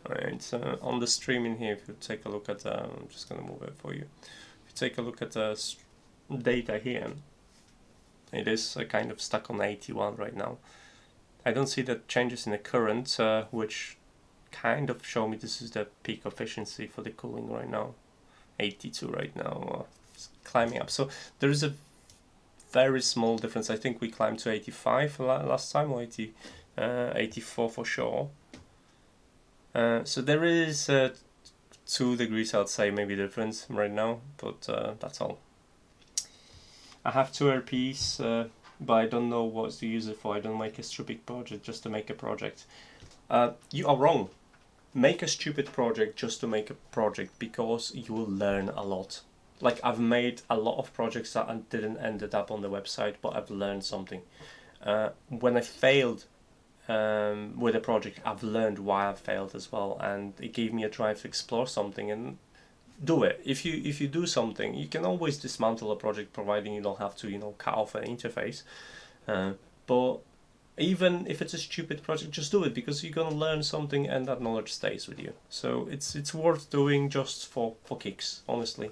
Alright, so on the stream in here, if you take a look at, I'm just going to move it for you. If you take a look at the data here, it is kind of stuck on 81 right now. I don't see the changes in the current, which kind of show me this is the peak efficiency for the cooling right now. 82 right now, it's climbing up. So there is a very small difference. I think we climbed to 85 last time, or 84 for sure. So there is 2 degrees, I'd say, maybe difference right now, but that's all. I have 2 RPs, but I don't know what to use it for. I don't make a stupid project just to make a project. You are wrong. Make a stupid project just to make a project, because you will learn a lot. Like, I've made a lot of projects that didn't end up on the website, but I've learned something. When I failed with a project, I've learned why I failed as well, and it gave me a drive to explore something and do it. If you do something, you can always dismantle a project, providing you don't have to cut off an interface. But even if it's a stupid project, just do it, because you're gonna learn something and that knowledge stays with you. So it's worth doing just for kicks, honestly.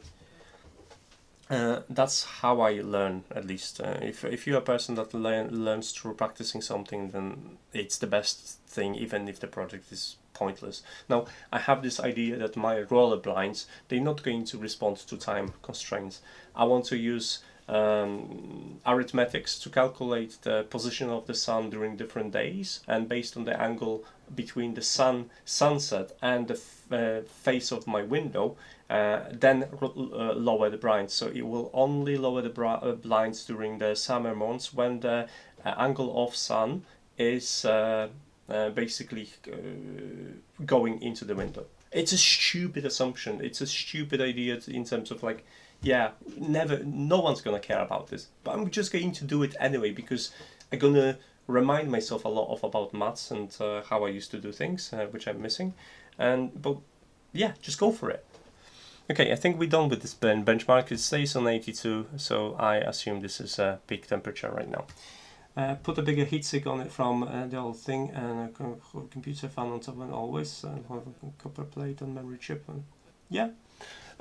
That's how I learn, at least. If you're a person that learns through practicing something, then it's the best thing, even if the project is pointless. Now, I have this idea that my roller blinds, they're not going to respond to time constraints. I want to use arithmetics to calculate the position of the sun during different days, and based on the angle between the sunset and the face of my window, then lower the blinds. So it will only lower the blinds during the summer months, when the angle of sun is basically going into the window. It's a stupid assumption. It's a stupid idea in terms of, like, yeah, no one's gonna care about this, but I'm just going to do it anyway, because I'm gonna remind myself a lot about maths and how I used to do things, which I'm missing. But yeah, just go for it. Okay, I think we're done with this benchmark. It stays on 82, so I assume this is a peak temperature right now. Put a bigger heatsink on it from the old thing, and a computer fan on top, and always have a copper plate and memory chip. And yeah,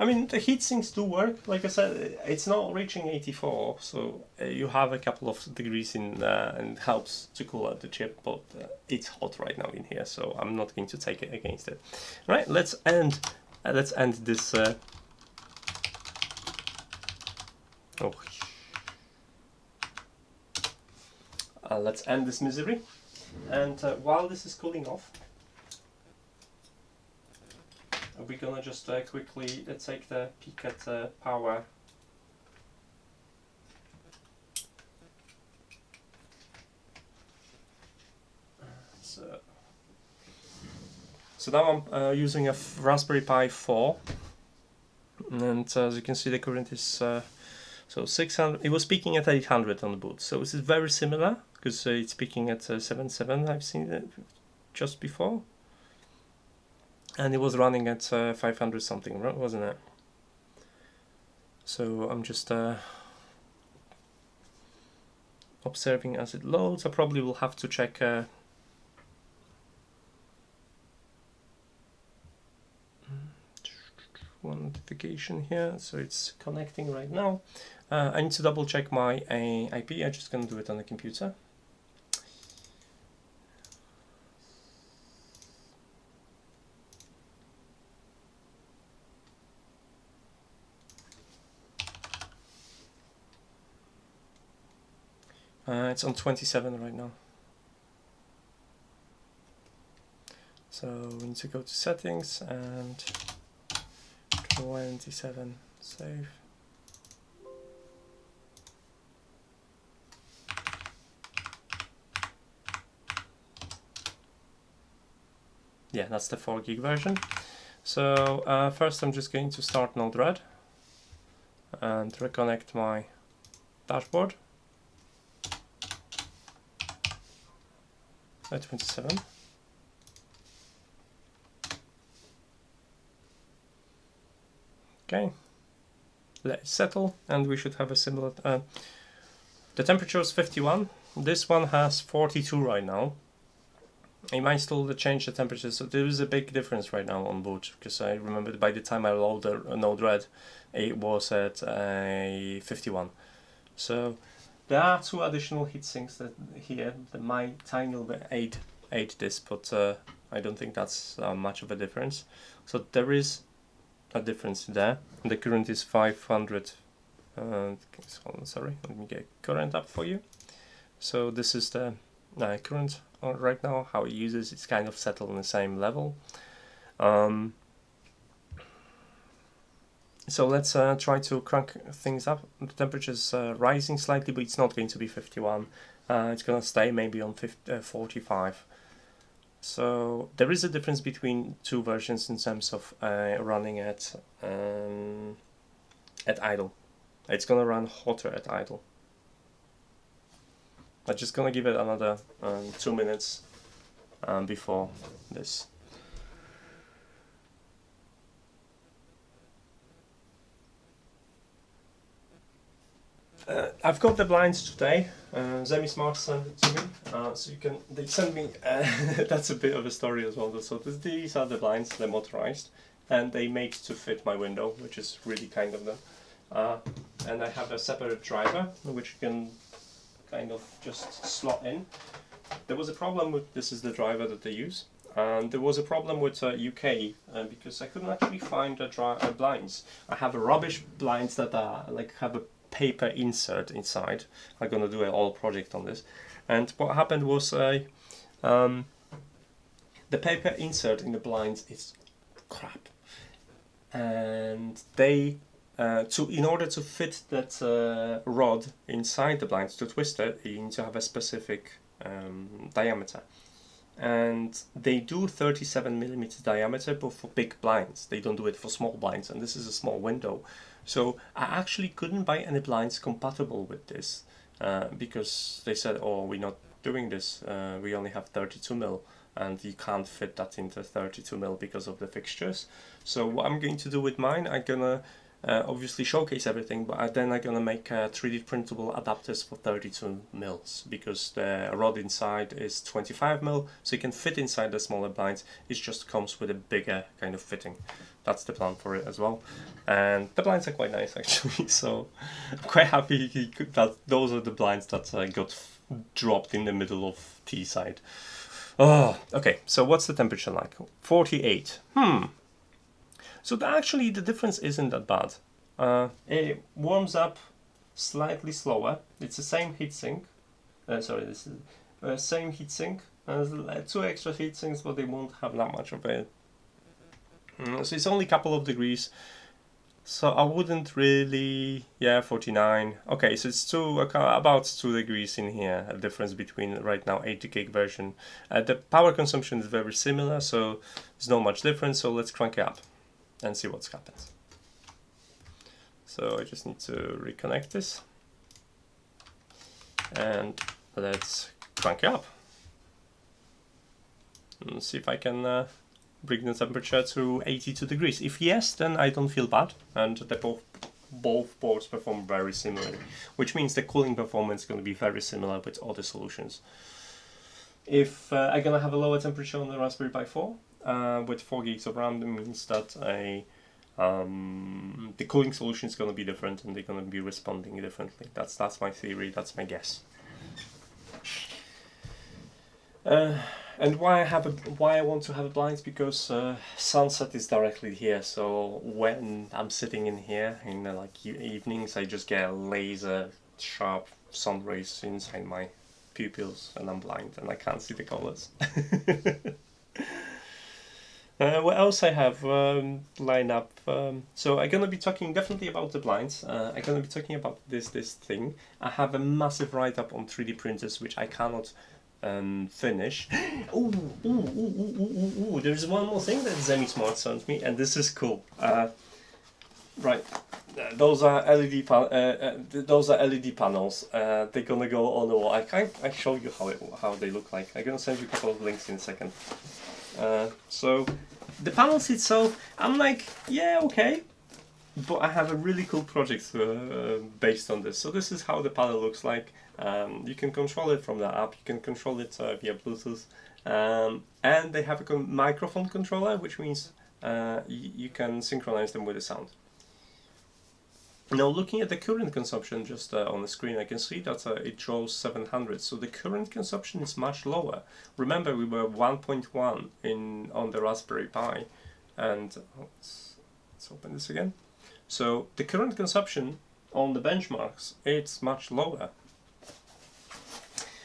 I mean, the heatsinks do work. Like I said, it's not reaching 84, so you have a couple of degrees in, and helps to cool out the chip, but it's hot right now in here, so I'm not going to take it against it. All right, let's end this. Let's end this misery, and while this is cooling off, we're gonna just quickly take the peek at power. So now I'm using a Raspberry Pi 4, and as you can see, the current is so 600. It was peaking at 800 on the boot, so this is very similar, because it's peaking at 77. I've seen it just before. and it was running at 500 something, wasn't it? So I'm just observing as it loads. I probably will have to check one notification here, so it's connecting right now. I need to double check my IP. I'm just gonna do it on the computer. It's on 27 right now. So we need to go to settings and 27, save. Yeah, that's the 4 gig version. So first I'm just going to start Node-RED and reconnect my dashboard. 27. Okay, let it settle, and we should have a similar. The temperature is 51. This one has 42 right now. I might still change the temperature, so there is a big difference right now on boot, because I remember by the time I loaded Node-RED, it was at 51. So there are 2 additional heatsinks that here that might tiny little bit aid this, but I don't think that's much of a difference. So there is a difference there. The current is 500. Sorry, let me get current up for you. So this is the current right now. How it uses, it's kind of settled on the same level. So let's try to crank things up. The temperature is rising slightly, but it's not going to be 51. It's going to stay maybe on 45. So there is a difference between 2 versions in terms of running at idle. It's going to run hotter at idle. I'm just going to give it another 2 minutes before this. I've got the blinds today. Zemismart sent it to me, so you can. They sent me. That's a bit of a story as well. So these are the blinds, they're motorized, and they made to fit my window, which is really kind of them. And I have a separate driver, which you can kind of just slot in. There was a problem with this is the driver that they use, and there was a problem with UK because I couldn't actually find blinds. I have a rubbish blinds that are like have a paper insert inside. I'm gonna do a whole project on this, and what happened was the paper insert in the blinds is crap, and they in order to fit that rod inside the blinds to twist it, you need to have a specific diameter, and they do 37mm diameter, but for big blinds. They don't do it for small blinds, and this is a small window. So I actually couldn't buy any blinds compatible with this because they said, oh, we're not doing this, we only have 32mm, and you can't fit that into 32mm because of the fixtures. So what I'm going to do with mine, I'm gonna obviously showcase everything, but then I'm gonna make 3D printable adapters for 32mm, because the rod inside is 25mm, so you can fit inside the smaller blinds. It just comes with a bigger kind of fitting. That's the plan for it as well, and the blinds are quite nice actually. So I'm quite happy that those are the blinds that got dropped in the middle of T-side. Oh, okay. So what's the temperature like? 48. So actually the difference isn't that bad. It warms up slightly slower. It's the same heatsink. Sorry, this is same heatsink. There's 2 extra heatsinks, but they won't have that much of it. So it's only a couple of degrees. So I wouldn't really, 49. Okay, so it's about 2 degrees in here, a difference between right now 80 gig version. The power consumption is very similar, so there's not much difference. So let's crank it up and see what's happened. So I just need to reconnect this, and let's crank it up and see if I can bring the temperature to 82 degrees. If yes, then I don't feel bad, and they both boards perform very similarly, which means the cooling performance is going to be very similar with other solutions. If I'm going to have a lower temperature on the Raspberry Pi 4 with 4 gigs of RAM, that means that the cooling solution is going to be different and they're going to be responding differently. That's my theory, that's my guess. And why I want to have a blind, because sunset is directly here. So when I'm sitting in here in the evenings, I just get laser sharp sun rays inside my pupils, and I'm blind and I can't see the colors. What else I have lined up? So I'm gonna be talking definitely about the blinds. I'm gonna be talking about this thing. I have a massive write-up on 3D printers which I cannot finish. Ooh, there's one more thing that Zemismart sent me, and this is cool. Right, those are LED panels. They're gonna go on the wall. I show you how they look like. I'm gonna send you a couple of links in a second. So the panels itself, I'm like, yeah, okay, but I have a really cool project based on this. So this is how the panel looks like. You can control it from the app, you can control it via Bluetooth, and they have a microphone controller, which means you can synchronize them with the sound. Now, looking at the current consumption just on the screen, I can see that it draws 700, so the current consumption is much lower. Remember, we were 1.1 on the Raspberry Pi, and let's open this again. So the current consumption on the benchmarks, it's much lower.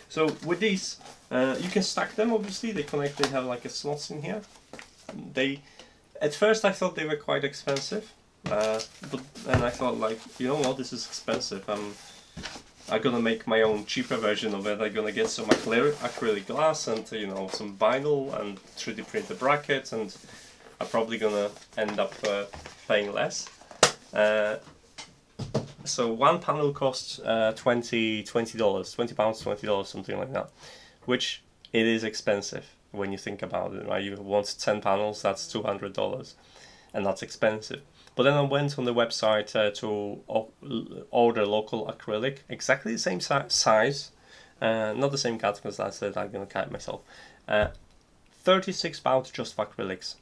So with these, you can stack them. Obviously, they have like a slots in here. At first I thought they were quite expensive. But then I thought, like, you know what, this is expensive. I'm gonna make my own cheaper version of it. I'm gonna get some acrylic glass and some vinyl and 3D printed brackets, and I'm probably gonna end up paying less. So one panel costs $20, $20, something like that, which it is expensive when you think about it. Right, you want 10 panels, that's $200, and that's expensive. But then I went on the website to order local acrylic, exactly the same size, not the same cut, because I said I'm gonna cut it myself. 36 pounds just for acrylics,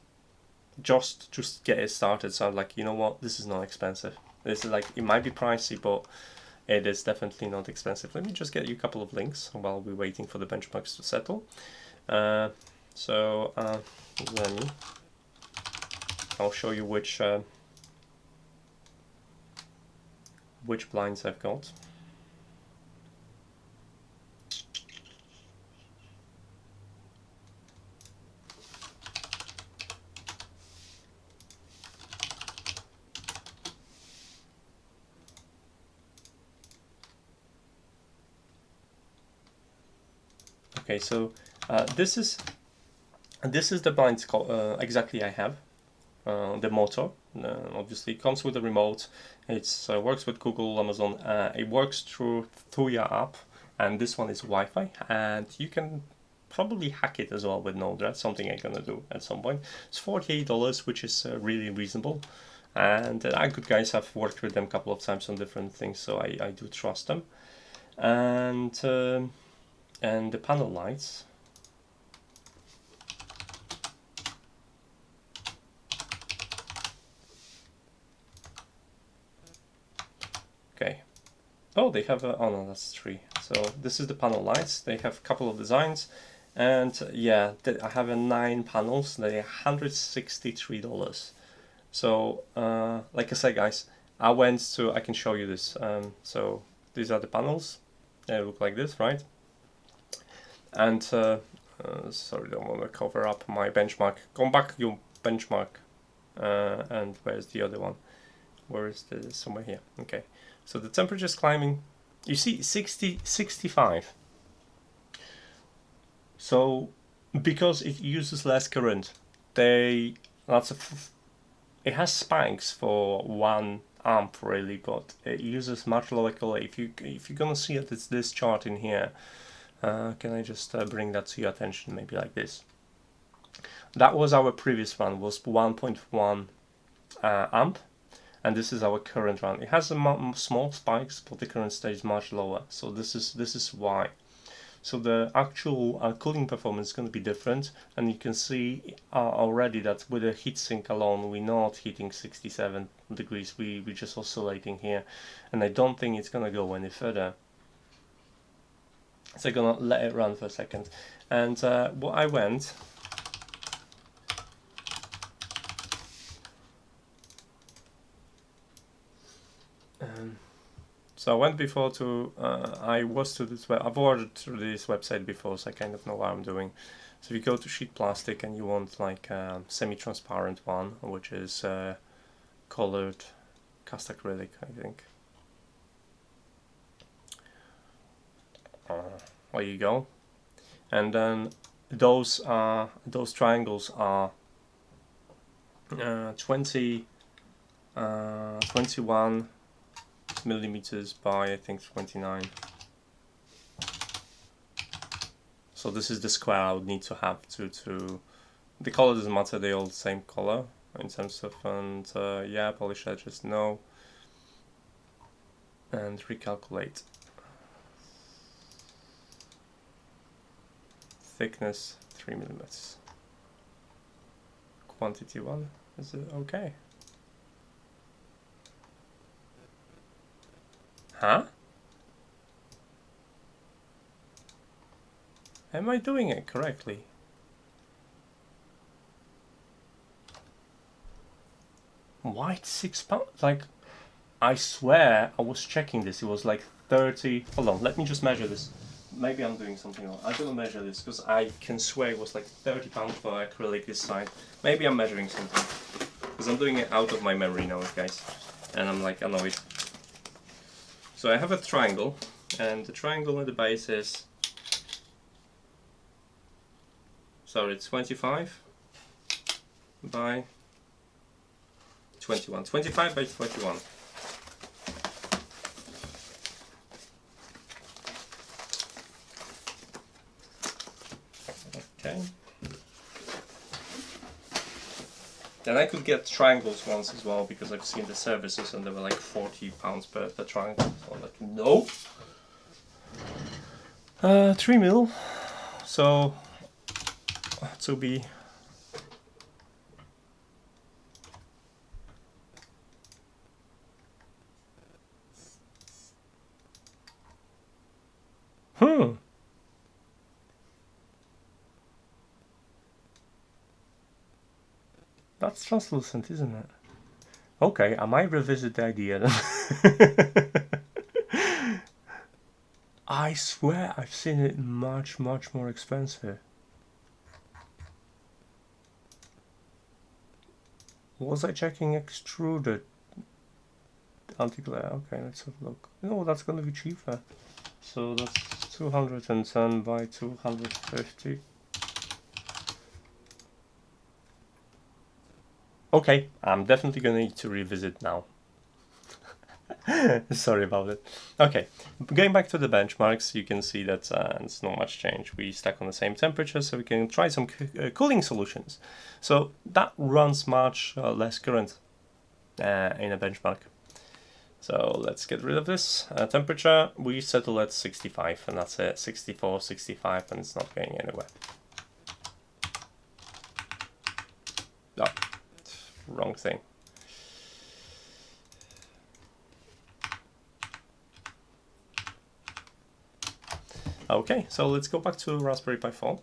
just to get it started. So I'm like, you know what, this is not expensive. This is like, it might be pricey, but it is definitely not expensive. Let me just get you a couple of links while we're waiting for the benchmarks to settle. Then I'll show you which blinds I've got. Okay, so this is the blinds exactly I have. The motor obviously comes with a remote. It works with Google, Amazon. It works through your app, and this one is Wi-Fi, and you can probably hack it as well with Nodle. That's something I'm gonna do at some point. It's $48, which is really reasonable, and good guys. I've worked with them a couple of times on different things, so I do trust them. And the panel lights. Okay. Oh, they have oh no, that's 3. So this is the panel lights. They have a couple of designs, and yeah, I have 9 panels. They're $163. So like I said, guys, I can show you this. So these are the panels. They look like this, right? And sorry, don't want to cover up my benchmark. Come back, your benchmark. And where's the other one? Where is the somewhere here? Okay. So the temperature is climbing. You see 65. So because it uses less current, it has spikes for 1 amp really, but it uses much lower color. If you're gonna see it, it's this chart in here. Can I just bring that to your attention, maybe like this? That was our previous one, was 1.1 amp, and this is our current one. It has small spikes, but the current state is much lower. So this is why. So the actual cooling performance is going to be different, and you can see already that with the heatsink alone, we're not hitting 67 degrees. We're just oscillating here, and I don't think it's going to go any further. So I'm going to let it run for a second. And what I went... So I went before to, I've ordered through this website before, so I kind of know what I'm doing. So if you go to sheet plastic and you want like a semi-transparent one, which is colored cast acrylic, I think. There you go. And then those triangles are 21 millimeters by I think 29. So this is the square I would need to have to the color doesn't matter, they're all the same color in terms of, and yeah, polish edges no, and recalculate thickness 3 millimeters, quantity 1, is it okay? Huh? Am I doing it correctly? Why it's £6? Like, I swear I was checking this. It was like 30. Hold on, let me just measure this. Maybe I'm doing something wrong. I'm gonna measure this because I can swear it was like £30 for acrylic this side. Maybe I'm measuring something because I'm doing it out of my memory now, guys, and I'm like annoyed. So I have a triangle, and the triangle at the base is, sorry, 25 by 21. 25 by 21. Okay. Then I could get triangles ones as well, because I've seen the services and they were like £40 per triangle. So I'm like, no. 3 mil. So to be That's translucent, isn't it? Okay, I might revisit the idea then. I swear I've seen it much more expensive. Was I checking extruded anti-glare? Okay, let's have a look. No, that's gonna be cheaper. So that's 210 by 250. Okay, I'm definitely gonna need to revisit now. Sorry about it. Okay, going back to the benchmarks, you can see that it's not much change. We stuck on the same temperature, so we can try some cooling solutions. So that runs much less current in a benchmark. So let's get rid of this. Temperature, we settle at 65, and that's it. 64, 65, and it's not going anywhere. Oh, wrong thing. Okay, so let's go back to Raspberry Pi 4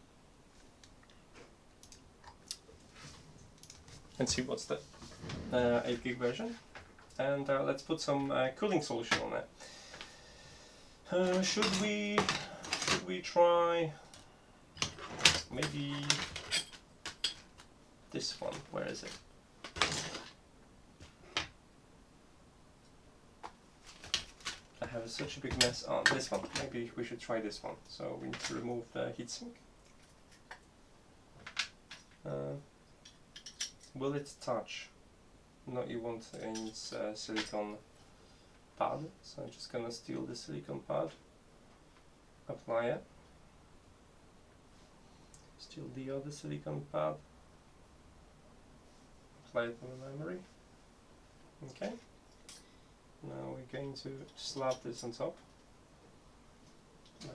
and see what's the 8 gig version, and let's put some cooling solution on it. Should we try maybe this one? Where is it? I have such a big mess on this one. Maybe we should try this one. So we need to remove the heatsink. Will it touch? No, you want a silicone pad. So I'm just gonna steal the silicone pad, apply it, steal the other silicone pad, apply it on the memory. Okay. Now we're going to slap this on top,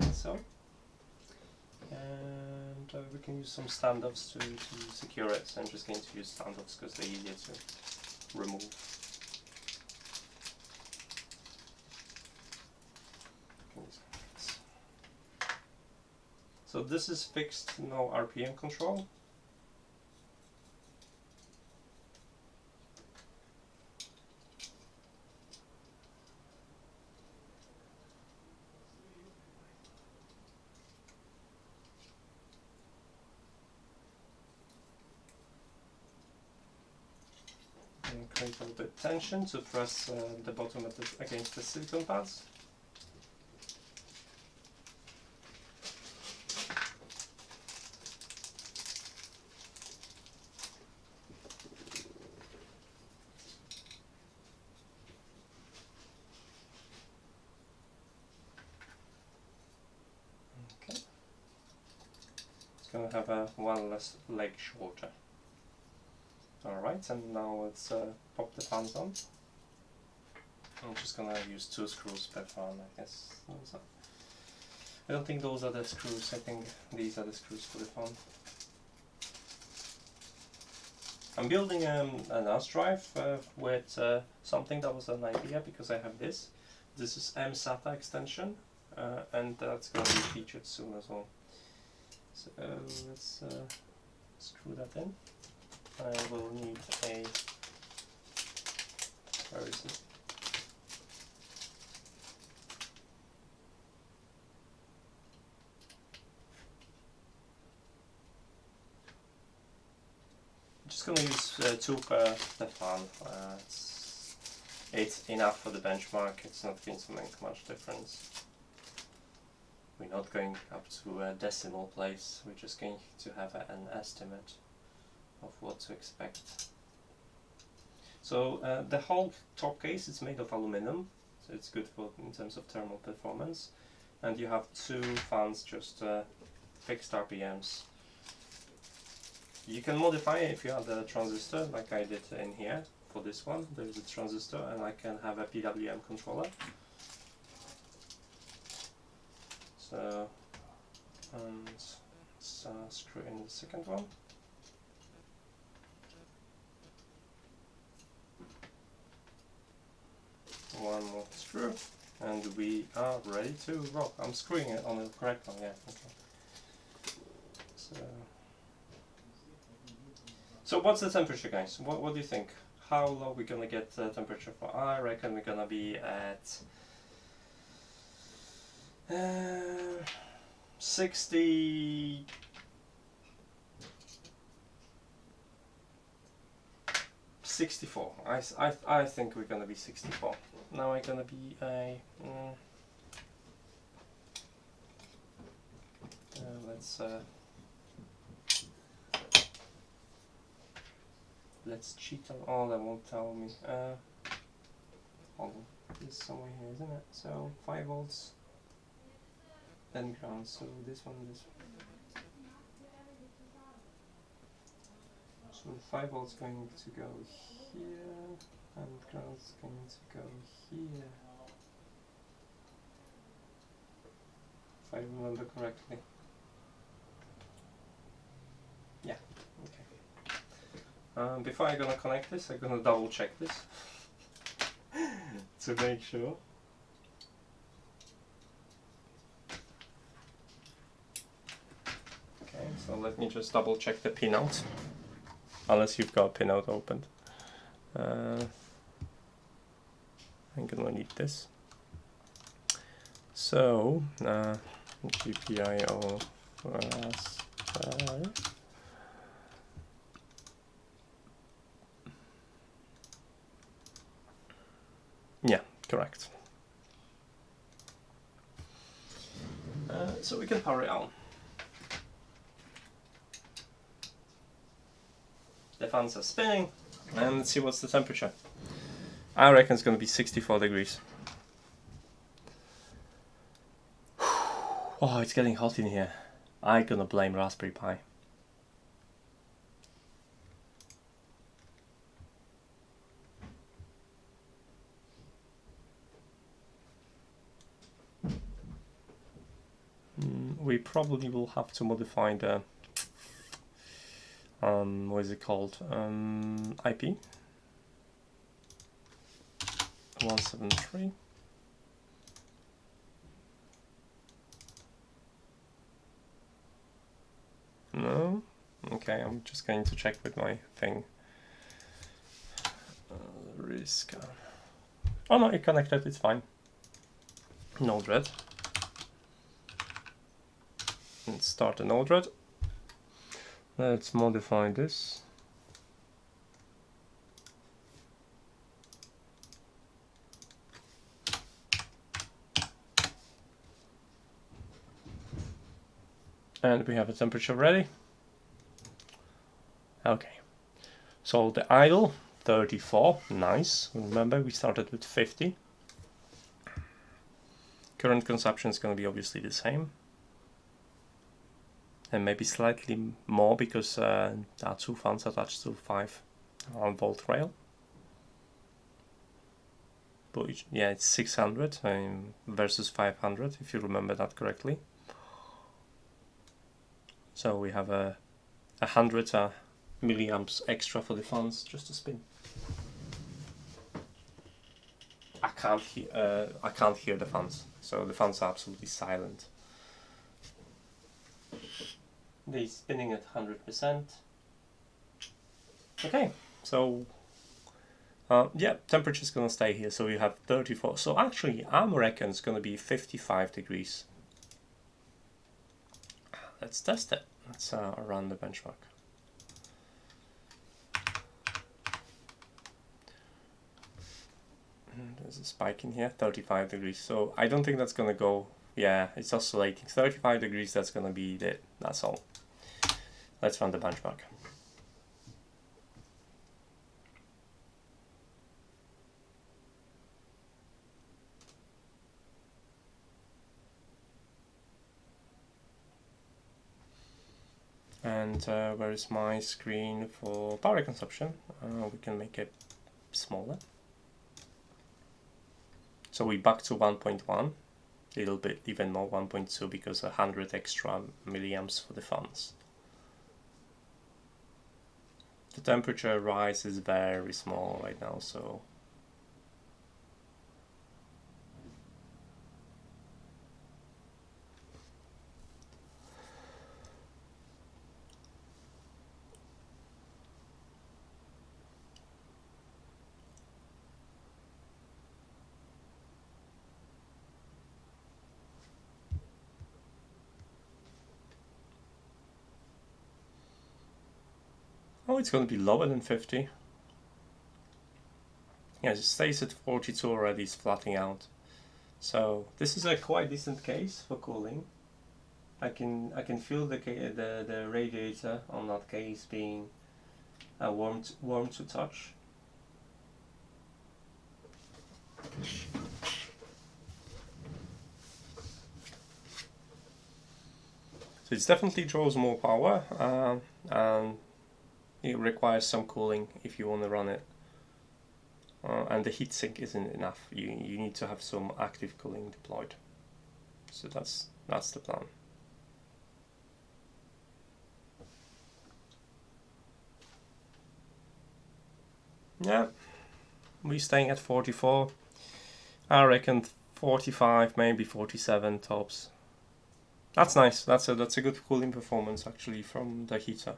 like so. And we can use some standoffs to secure it. So I'm just going to use standoffs because they're easier to remove. So this is fixed, no RPM control. And create a little bit of tension to press the bottom of against the silicone pads. Going to have one less leg shorter. Alright, and now let's pop the fans on. I'm just going to use 2 screws per fan, I guess. I don't think those are the screws, I think these are the screws for the fan. I'm building an NAS drive with something that was an idea because I have this. This is M-SATA extension, and that's going to be featured soon as well. So let's screw that in. I will need a, where is it? I'm just going to use 2 per the fan. It's enough for the benchmark, it's not going to make much difference. We're not going up to a decimal place, we're just going to have an estimate of what to expect. So the whole top case is made of aluminum, so it's good for in terms of thermal performance. And you have 2 fans, just fixed RPMs. You can modify it if you add a transistor, like I did in here for this one. There's a transistor, and I can have a PWM controller. So, and let's screw in the second one. One more screw, and we are ready to rock. I'm screwing it on the correct one, yeah. Okay. So what's the temperature, guys? What do you think? How low we gonna get the temperature for? I reckon we're gonna be at 60. 64. I think we're gonna be 64. Now I'm gonna be a let's cheat on all. That won't tell me. Hold on, this somewhere here, isn't it? So 5 volts, then ground. So this one. So 5 volts going to go here, and ground's going to go here. If I remember correctly. Yeah, okay. Before I'm gonna connect this, I'm gonna double check this to make sure. Okay, so let me just double check the pinout. Unless you've got a pinout opened. I'm gonna need this. So, GPIO raspberry. Yeah, correct. So we can power it on. The fans are spinning, and let's see what's the temperature. I reckon it's going to be 64 degrees. Oh, it's getting hot in here. I'm going to blame Raspberry Pi. we probably will have to modify the what is it called, IP 173. No? Okay, I'm just going to check with my thing. Risk. Oh no, it connected, it's fine. Node-RED. Let's start a Node-RED. Let's modify this. And we have a temperature ready. Okay, so the idle 34, nice. Remember we started with 50. Current consumption is going to be obviously the same. And maybe slightly more because there are two fans attached to 5-volt rail. But yeah, it's 600 versus 500 if you remember that correctly. So we have a 100 milliamps extra for the fans just to spin. I can't hear the fans, so the fans are absolutely silent. They're spinning at 100%. Okay, so yeah, temperature is gonna stay here. So you have 34. So actually, I reckon it's gonna be 55 degrees. Let's test it. Let's run the benchmark. There's a spike in here, 35 degrees. So I don't think that's gonna go. Yeah, it's oscillating. 35 degrees, that's gonna be it. That's all. Let's run the benchmark. And where is my screen for power consumption? We can make it smaller. So we back to 1.1, a little bit even more, 1.2 because 100 extra milliamps for the fans. The temperature rise is very small right now, so oh, it's going to be lower than 50. Yeah, it stays at 42 already, it's flattening out. So this is a quite decent case for cooling. I can feel the radiator on that case being warm to touch. So it definitely draws more power, and it requires some cooling if you want to run it. And the heatsink isn't enough. You need to have some active cooling deployed. So that's the plan. Yeah, we're staying at 44. I reckon 45, maybe 47 tops. That's nice. That's a good cooling performance actually from the heater.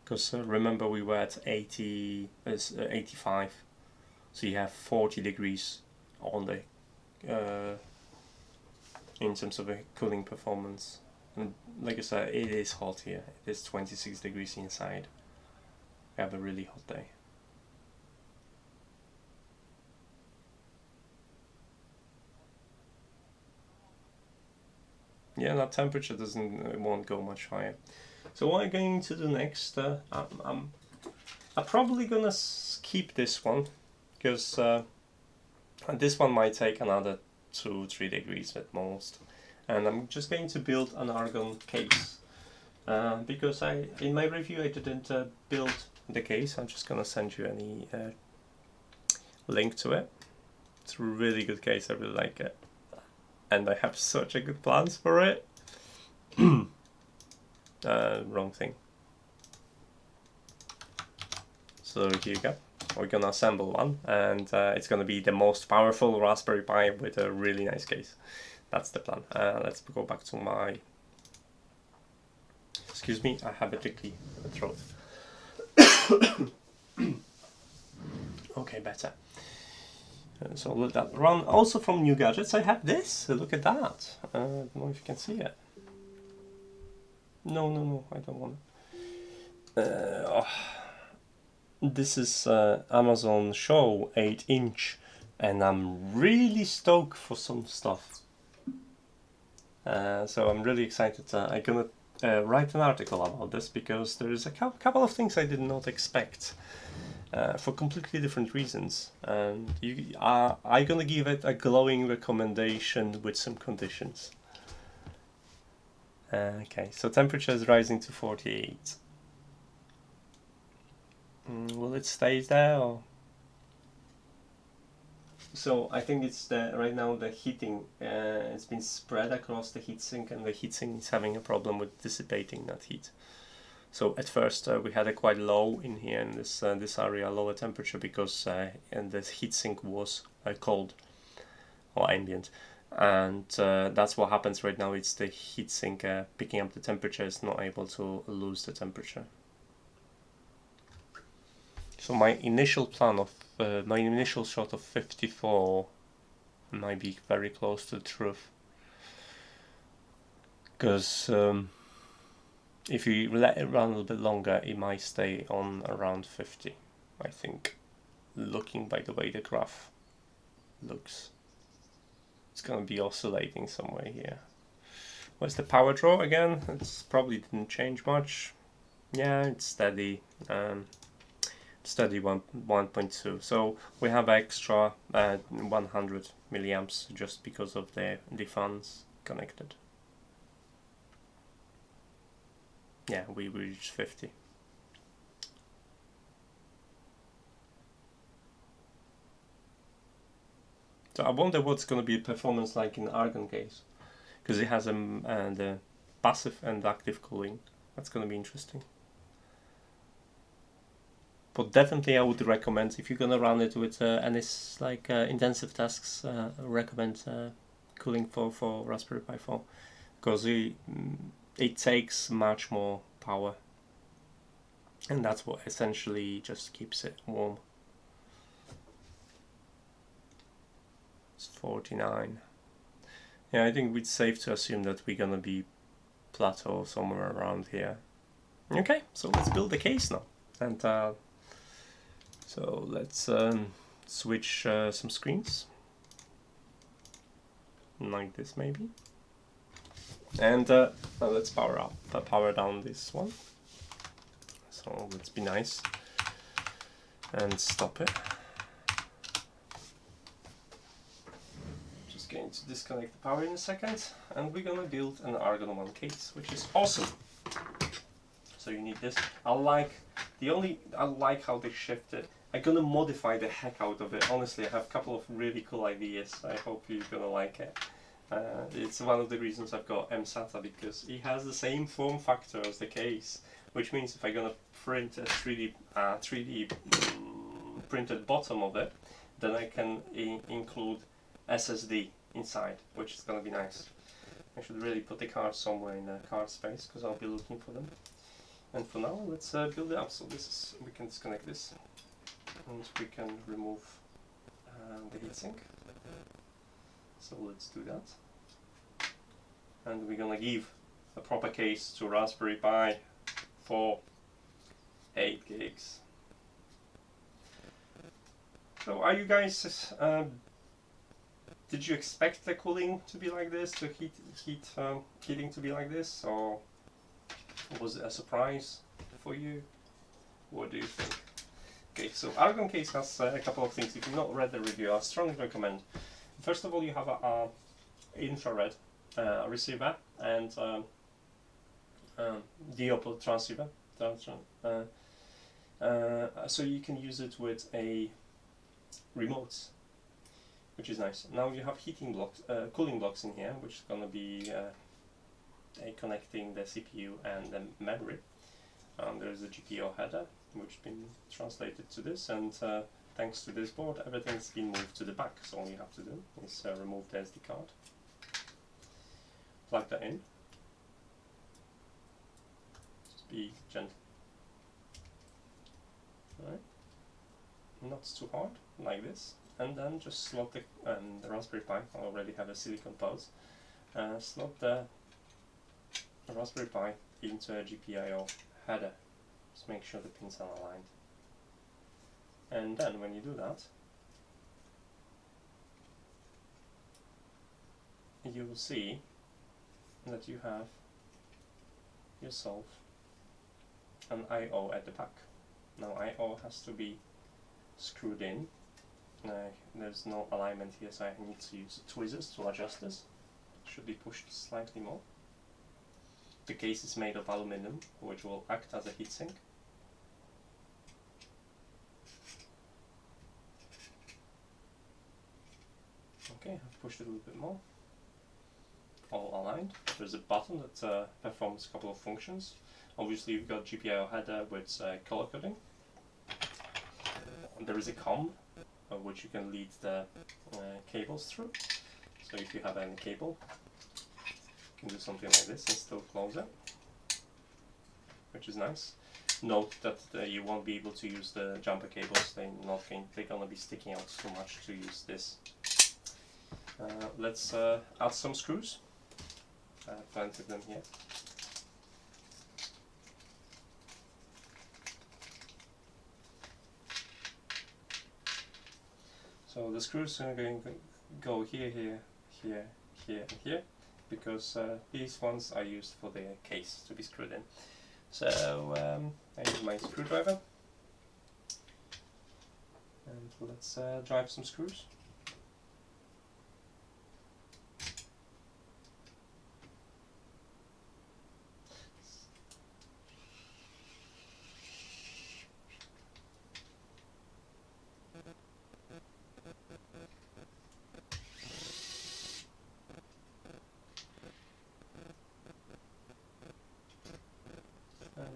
Because remember we were at 85. So you have 40 degrees on the in terms of a cooling performance. And like I said, it is hot here. It is 26 degrees inside. We have a really hot day. Yeah, that temperature won't go much higher. So what I'm going to do next, I'm probably gonna skip this one because this one might take another 2-3 degrees at most, and I'm just going to build an argon case because in my review I didn't build the case. I'm just gonna send you any link to it. It's a really good case. I really like it. And I have such a good plans for it. Wrong thing. So here you go. We're gonna assemble one, and it's gonna be the most powerful Raspberry Pi with a really nice case. That's the plan. Let's go back to my... Excuse me, I have a tickly throat. Okay, better. So let that run. Also from New Gadgets, I have this. Look at that. I don't know if you can see it. No, I don't want it. This is Amazon Show 8-inch, and I'm really stoked for some stuff. So I'm really excited. I'm gonna write an article about this because there is a couple of things I did not expect for completely different reasons, and I'm gonna give it a glowing recommendation with some conditions. Okay, so temperature is rising to 48. Will it stay there? Or? So I think it's right now the heating, it's been spread across the heatsink, and the heatsink is having a problem with dissipating that heat. So at first we had a quite low in here in this area, lower temperature, because and the heatsink was cold or ambient, and that's what happens right now. It's the heatsink picking up the temperature, it's not able to lose the temperature. So my initial plan of my initial shot of 54 might be very close to the truth, because if you let it run a little bit longer, it might stay on around 50, I think, looking by the way the graph looks. It's gonna be oscillating somewhere here. Where's the power draw again? It's probably didn't change much. Yeah, it's steady. Steady 1.2. So we have extra 100 milliamps just because of the fans connected. Yeah, we reached 50. So I wonder what's going to be performance like in argon case, because it has the passive and active cooling. That's going to be interesting. But definitely I would recommend, if you're going to run it with any like intensive tasks, recommend cooling for Raspberry Pi 4, because it takes much more power, and that's what essentially just keeps it warm. It's 49. Yeah, I think it's safe to assume that we're gonna be plateau somewhere around here. Okay, so let's build the case now, and so let's switch some screens like this maybe, and let's power down this one. So let's be nice and stop it. Just going to disconnect the power in a second, and we're gonna build an Argon 1 case, which is awesome. So you need this. I like how they shifted. I'm gonna modify the heck out of it. Honestly, I have a couple of really cool ideas. I hope you're gonna like it. It's one of the reasons I've got MSATA, because it has the same form factor as the case, which means if I'm gonna print a 3D printed bottom of it, then I can include SSD inside, which is gonna be nice. I should really put the cards somewhere in the card space, because I'll be looking for them. And for now, let's build it up. So we can disconnect this, and we can remove the heatsink. So let's do that. And we're gonna give a proper case to Raspberry Pi for 8 gigs. So are you guys, did you expect the cooling to be like this, the heating to be like this, or was it a surprise for you? What do you think? Okay, so Argon case has a couple of things. If you've not read the review, I strongly recommend. First of all, you have a infrared receiver and diopter transceiver. So you can use it with a remote, which is nice. Now you have heating blocks, cooling blocks in here, which is going to be connecting the CPU and the memory. There's a GPIO header which has been translated to this, and thanks to this board everything's been moved to the back, so all you have to do is remove the SD card, plug that in, just be gentle, right? Not too hard, like this, and then just slot the Raspberry Pi. I already have a silicon pose. Slot the Raspberry Pi into a GPIO header. Just make sure the pins are aligned. And then when you do that, you will see that you have yourself an I/O at the back. Now I/O has to be screwed in. There's no alignment here, so I need to use tweezers to adjust this. It should be pushed slightly more. The case is made of aluminum, which will act as a heatsink. Okay, I've pushed it a little bit more. All aligned. There's a button that performs a couple of functions. Obviously you've got GPIO header with color coding. There is a COM which you can lead the cables through. So if you have any cable, you can do something like this and still close it, which is nice. Note that you won't be able to use the jumper cables. They're gonna be sticking out too much to use this. Let's add some screws. I have plenty of them here. So the screws are going to go here, here, here, here, and here, because these ones are used for the case to be screwed in. So I use my screwdriver, and let's drive some screws.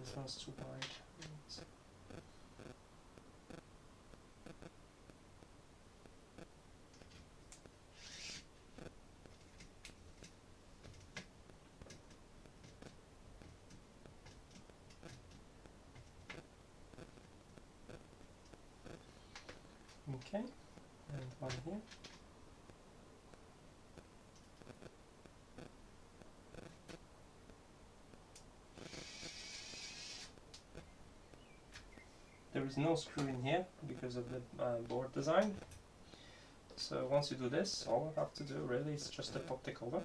This one's too wide. Okay, and one here. There is no screw in here because of the board design. So once you do this, all I have to do really is just to pop the cover.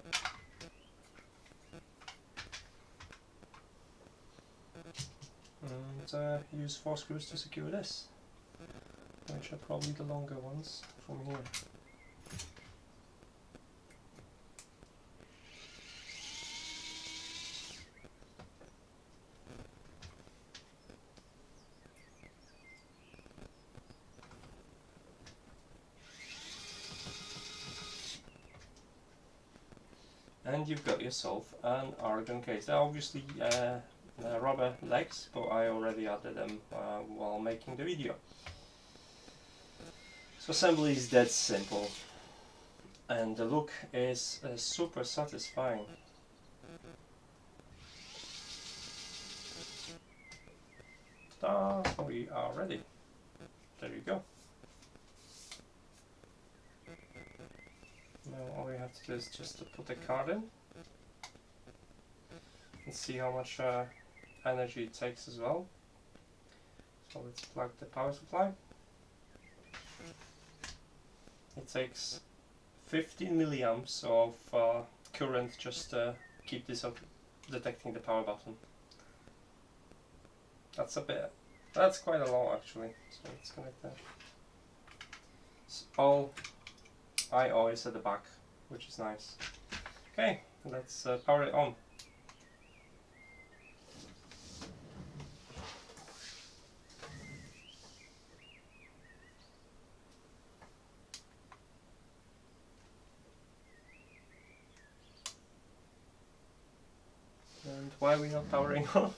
And use 4 screws to secure this, which are probably the longer ones from here. And you've got yourself an argon case. They're obviously rubber legs, but I already added them while making the video. So assembly is that simple, and the look is super satisfying. Ta-da! We are ready. There you go. Now all we have to do is just to put the card in and see how much energy it takes as well. So let's plug the power supply. It takes 15 milliamps of current just to keep this up, detecting the power button. That's quite a lot actually. So let's connect that. So all I/O is at the back, which is nice. Okay, let's power it on. why are we not powering on?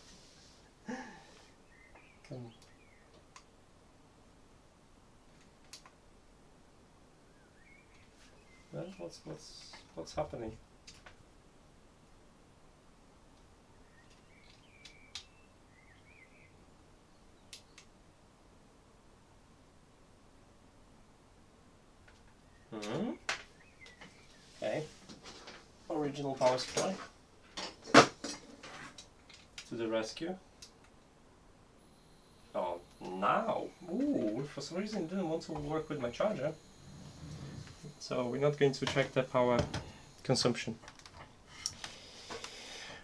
What's happening? Okay. Original power supply. To the rescue. Oh, now! Ooh, for some reason it didn't want to work with my charger. So we're not going to check the power consumption.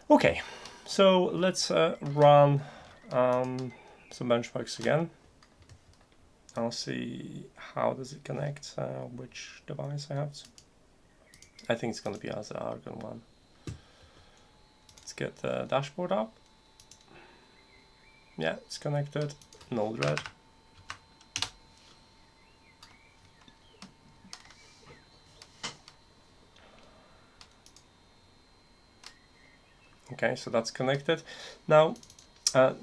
Okay, so let's run some benchmarks again. I'll see how does it connect, which device I have. I think it's going to be as the Argon one. Let's get the dashboard up. Yeah, it's connected. Nodle. Okay, so that's connected. Now,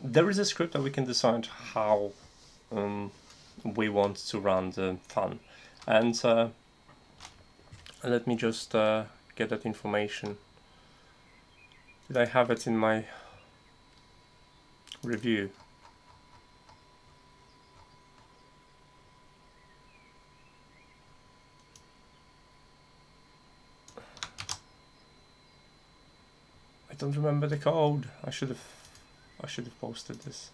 there is a script that we can decide how we want to run the fan. And let me just get that information. Did I have it in my review? I don't remember the code. I should have posted this.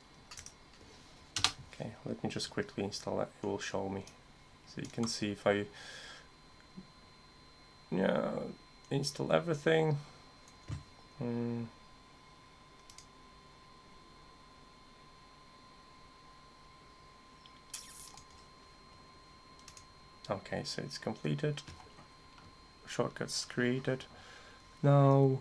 Okay, let me just quickly install it. It will show me, so you can see if I install everything. Okay, so it's completed. Shortcuts created. Now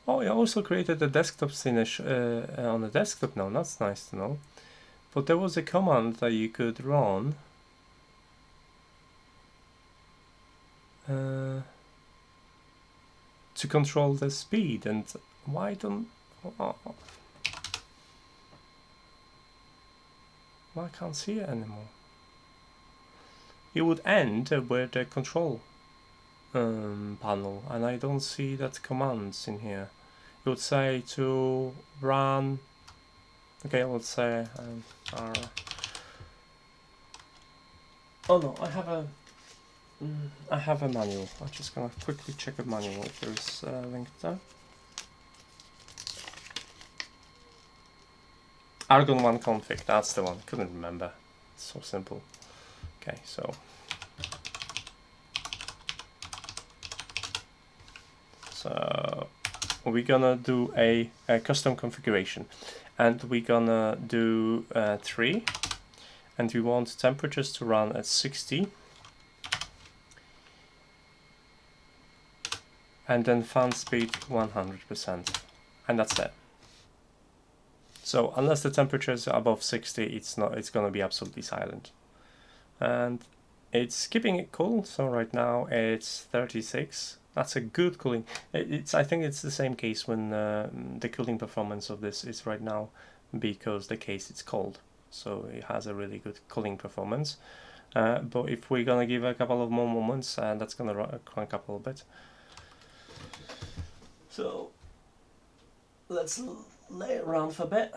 I also created a desktop finish on the desktop now. That's nice to know. But there was a command that you could run to control the speed, and why don't I can't see it anymore. It would end with the control panel, and I don't see that commands in here. It would say to run. Okay, let's say oh no, I have a manual. I'm just gonna quickly check a manual if there's a link there. Argon 1 config, that's the one. Couldn't remember. It's so simple. Okay, so we're gonna do a custom configuration, and we're gonna do 3, and we want temperatures to run at 60, and then fan speed 100%, and that's it. So unless the temperature is above 60, it's gonna be absolutely silent, and it's keeping it cool. So right now it's 36. That's a good cooling. I think it's the same case when the cooling performance of this is right now, because the case it's cold, so it has a really good cooling performance. But if we're gonna give a couple of more moments, that's gonna crank up a little bit. So let's lay it around for a bit,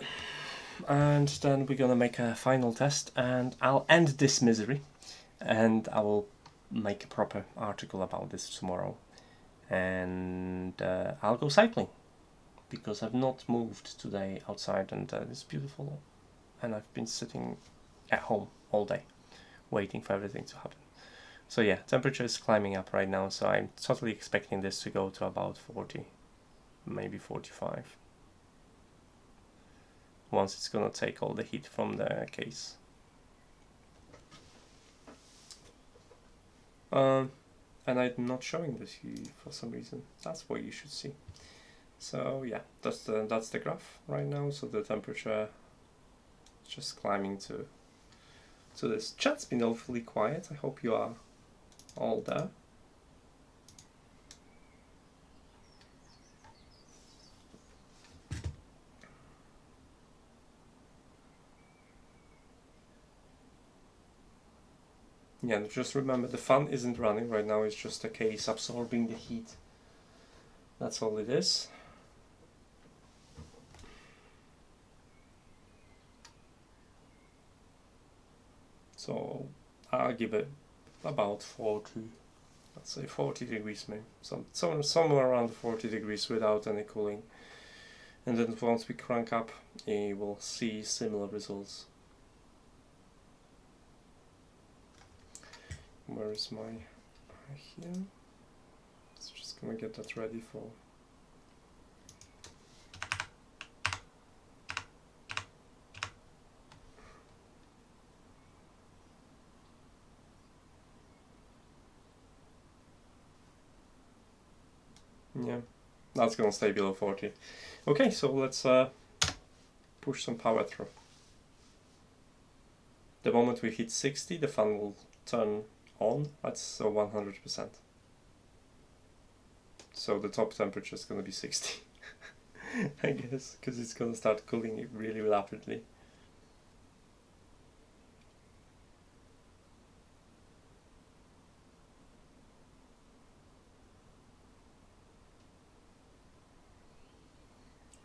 and then we're gonna make a final test, and I'll end this misery, and I will make a proper article about this tomorrow. And I'll go cycling, because I've not moved today outside, and it's beautiful, and I've been sitting at home all day waiting for everything to happen. So yeah, temperature is climbing up right now, so I'm totally expecting this to go to about 40, maybe 45, once it's gonna take all the heat from the case. And I'm not showing this here for some reason. That's what you should see. So yeah, that's the graph right now. So the temperature is just climbing to So this chat's been awfully quiet. I hope you are all there. Yeah, just remember the fan isn't running right now, it's just a case absorbing the heat. That's all it is. So I'll give it about 40, let's say 40 degrees maybe, somewhere around 40 degrees without any cooling. And then once we crank up, you will see similar results. Where is my here? It's just gonna get that ready for. Yeah, that's gonna stay below 40. Okay, so let's push some power through. The moment we hit 60, the fan will turn on at 100%. So the top temperature is going to be 60, I guess, because it's going to start cooling really rapidly.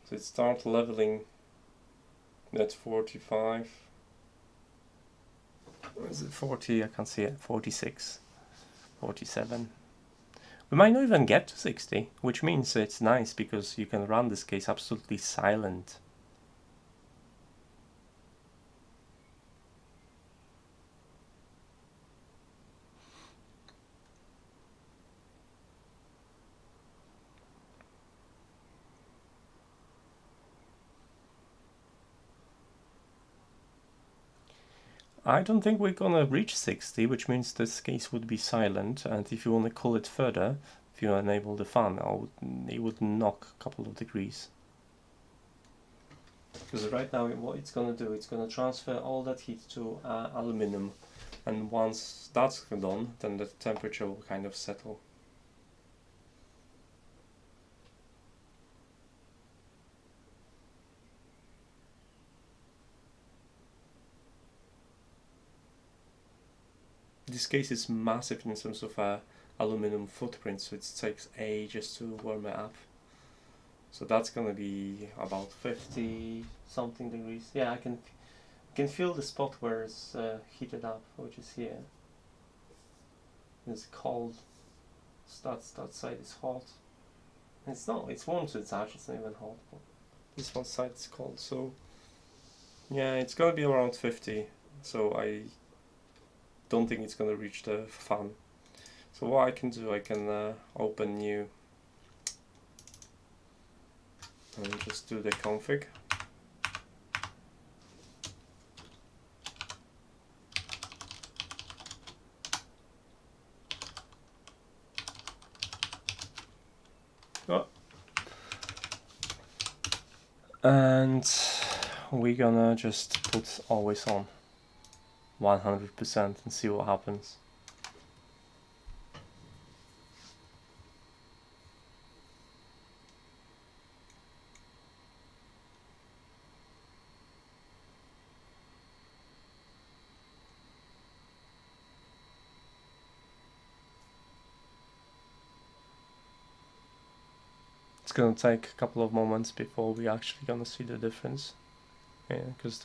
So it starts leveling at 45. What is it, 40? I can't see it. 46, 47. We might not even get to 60, which means it's nice because you can run this case absolutely silent. I don't think we're gonna reach 60, which means this case would be silent, and if you want to cool it further, if you enable the fan, it would knock a couple of degrees. Because right now what it's gonna do, it's gonna transfer all that heat to aluminum, and once that's done, then the temperature will kind of settle. This case is massive in terms of aluminum footprint, so it takes ages to warm it up. So that's gonna be about 50 something degrees. Yeah, I can feel the spot where it's heated up, which is here. It's cold. That side is hot. It's not. It's warm to the touch. It's not even hot. But this one side is cold. So yeah, it's gonna be around 50. So I don't think it's gonna reach the fan. So what I can do, I can open new and just do the config. Oh. And we're gonna just put always on 100% and see what happens. It's gonna take a couple of moments before we actually gonna see the difference. Yeah, because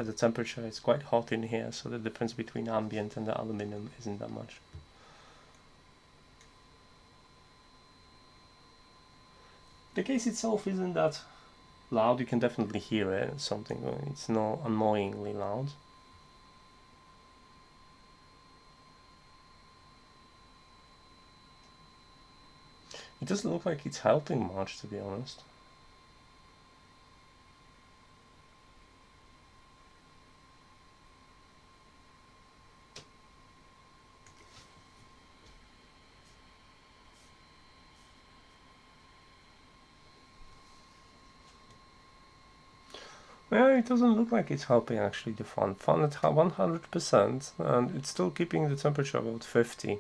the temperature is quite hot in here, so the difference between ambient and the aluminum isn't that much. The case itself isn't that loud. You can definitely hear it. Something. It's not annoyingly loud. It doesn't look like it's helping much, to be honest. Yeah, it doesn't look like it's helping actually, the fan. Fan at 100%, and it's still keeping the temperature about 50.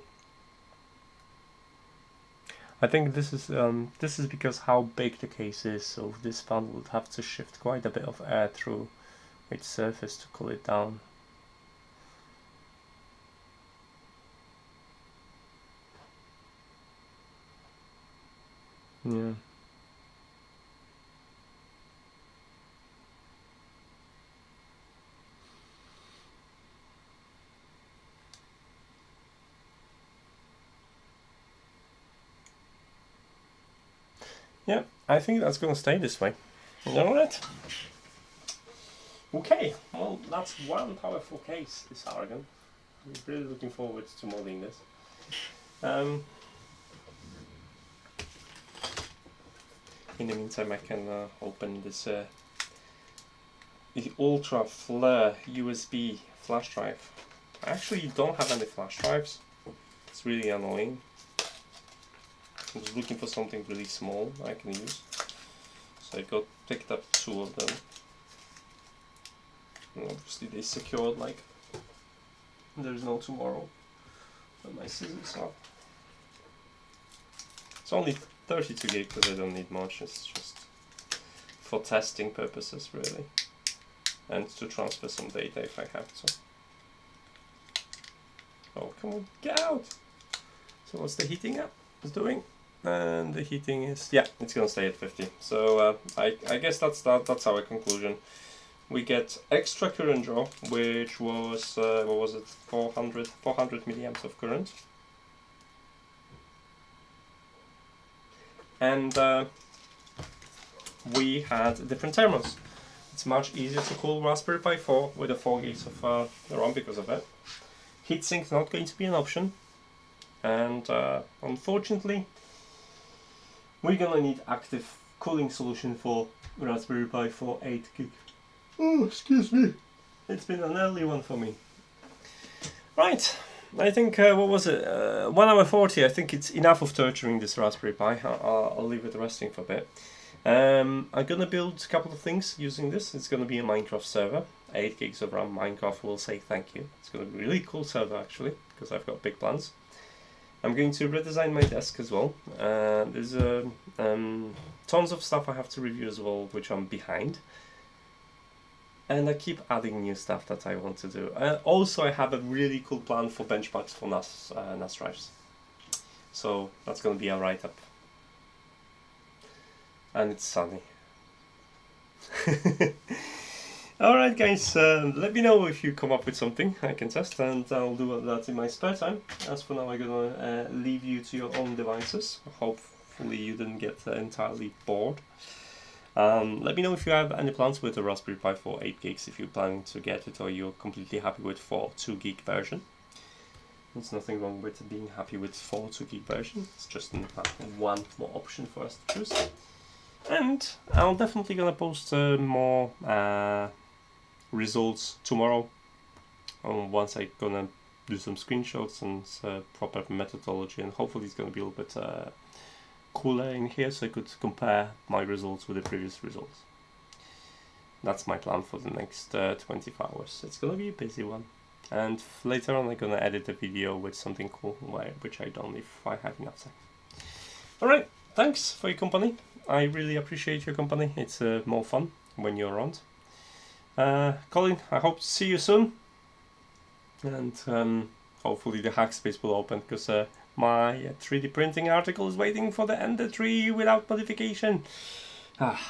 I think this is because how big the case is, so this fan would have to shift quite a bit of air through its surface to cool it down. Yeah. Yeah, I think that's going to stay this way. Alright. Okay, well, that's one powerful case, this Aragon. I'm really looking forward to modding this. In the meantime, I can open this the Ultra Flare USB flash drive. I actually don't have any flash drives. It's really annoying. I'm just looking for something really small I can use. So I picked up 2 of them. And obviously they secured like there's no tomorrow. But my scissors are. It's only 32 gig because I don't need much. It's just for testing purposes really, and to transfer some data if I have to. Oh, come on, get out! So what's the heating up is doing? And the heating is, yeah, it's gonna stay at 50. So I guess that's our conclusion. We get extra current draw, which was what was it, 400 milliamps of current, and we had different thermals. It's much easier to cool Raspberry Pi 4 with a 4 gigs of RAM because of it. Heatsink's not going to be an option, and unfortunately we're gonna need active cooling solution for Raspberry Pi 4 8 gig. Oh, excuse me. It's been an early one for me. Right, I think, what was it? 1 hour 40, I think it's enough of torturing this Raspberry Pi. I'll leave it resting for a bit. I'm gonna build a couple of things using this. It's gonna be a Minecraft server. 8 gigs of RAM. Minecraft will say thank you. It's gonna be a really cool server actually, because I've got big plans. I'm going to redesign my desk as well. There's tons of stuff I have to review as well, which I'm behind. And I keep adding new stuff that I want to do. Also, I have a really cool plan for benchmarks for NAS drives. So that's going to be a write-up. And it's sunny. Alright guys, let me know if you come up with something I can test, and I'll do that in my spare time. As for now, I'm gonna leave you to your own devices. Hopefully you didn't get entirely bored. Let me know if you have any plans with the Raspberry Pi 4 8 gigs, if you're planning to get it or you're completely happy with 4 2 gig version. There's nothing wrong with being happy with 4 2 gig version, it's just one more option for us to choose. And I'm definitely gonna post more results tomorrow, once I'm gonna do some screenshots and proper methodology, and hopefully it's gonna be a little bit cooler in here so I could compare my results with the previous results. That's my plan for the next 24 hours. It's gonna be a busy one, and later on I'm gonna edit a video with something cool, which I don't if I have enough time. Alright, thanks for your company. I really appreciate your company. It's more fun when you're around. Colin, I hope to see you soon, and hopefully the hackspace will open, because my 3D printing article is waiting for the Ender 3 without modification. Alright,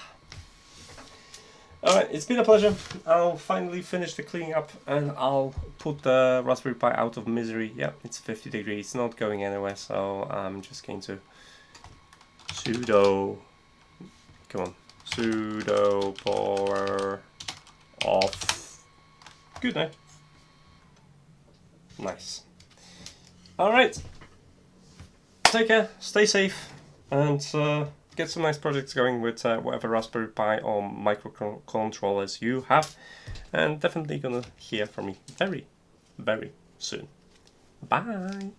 it's been a pleasure. I'll finally finish the cleaning up, and I'll put the Raspberry Pi out of misery. Yeah, it's 50 degrees, it's not going anywhere, so I'm just going to sudo power off. Good night. Nice. Alright. Take care, stay safe, and get some nice projects going with whatever Raspberry Pi or microcontrollers you have. And definitely gonna hear from me very, very soon. Bye!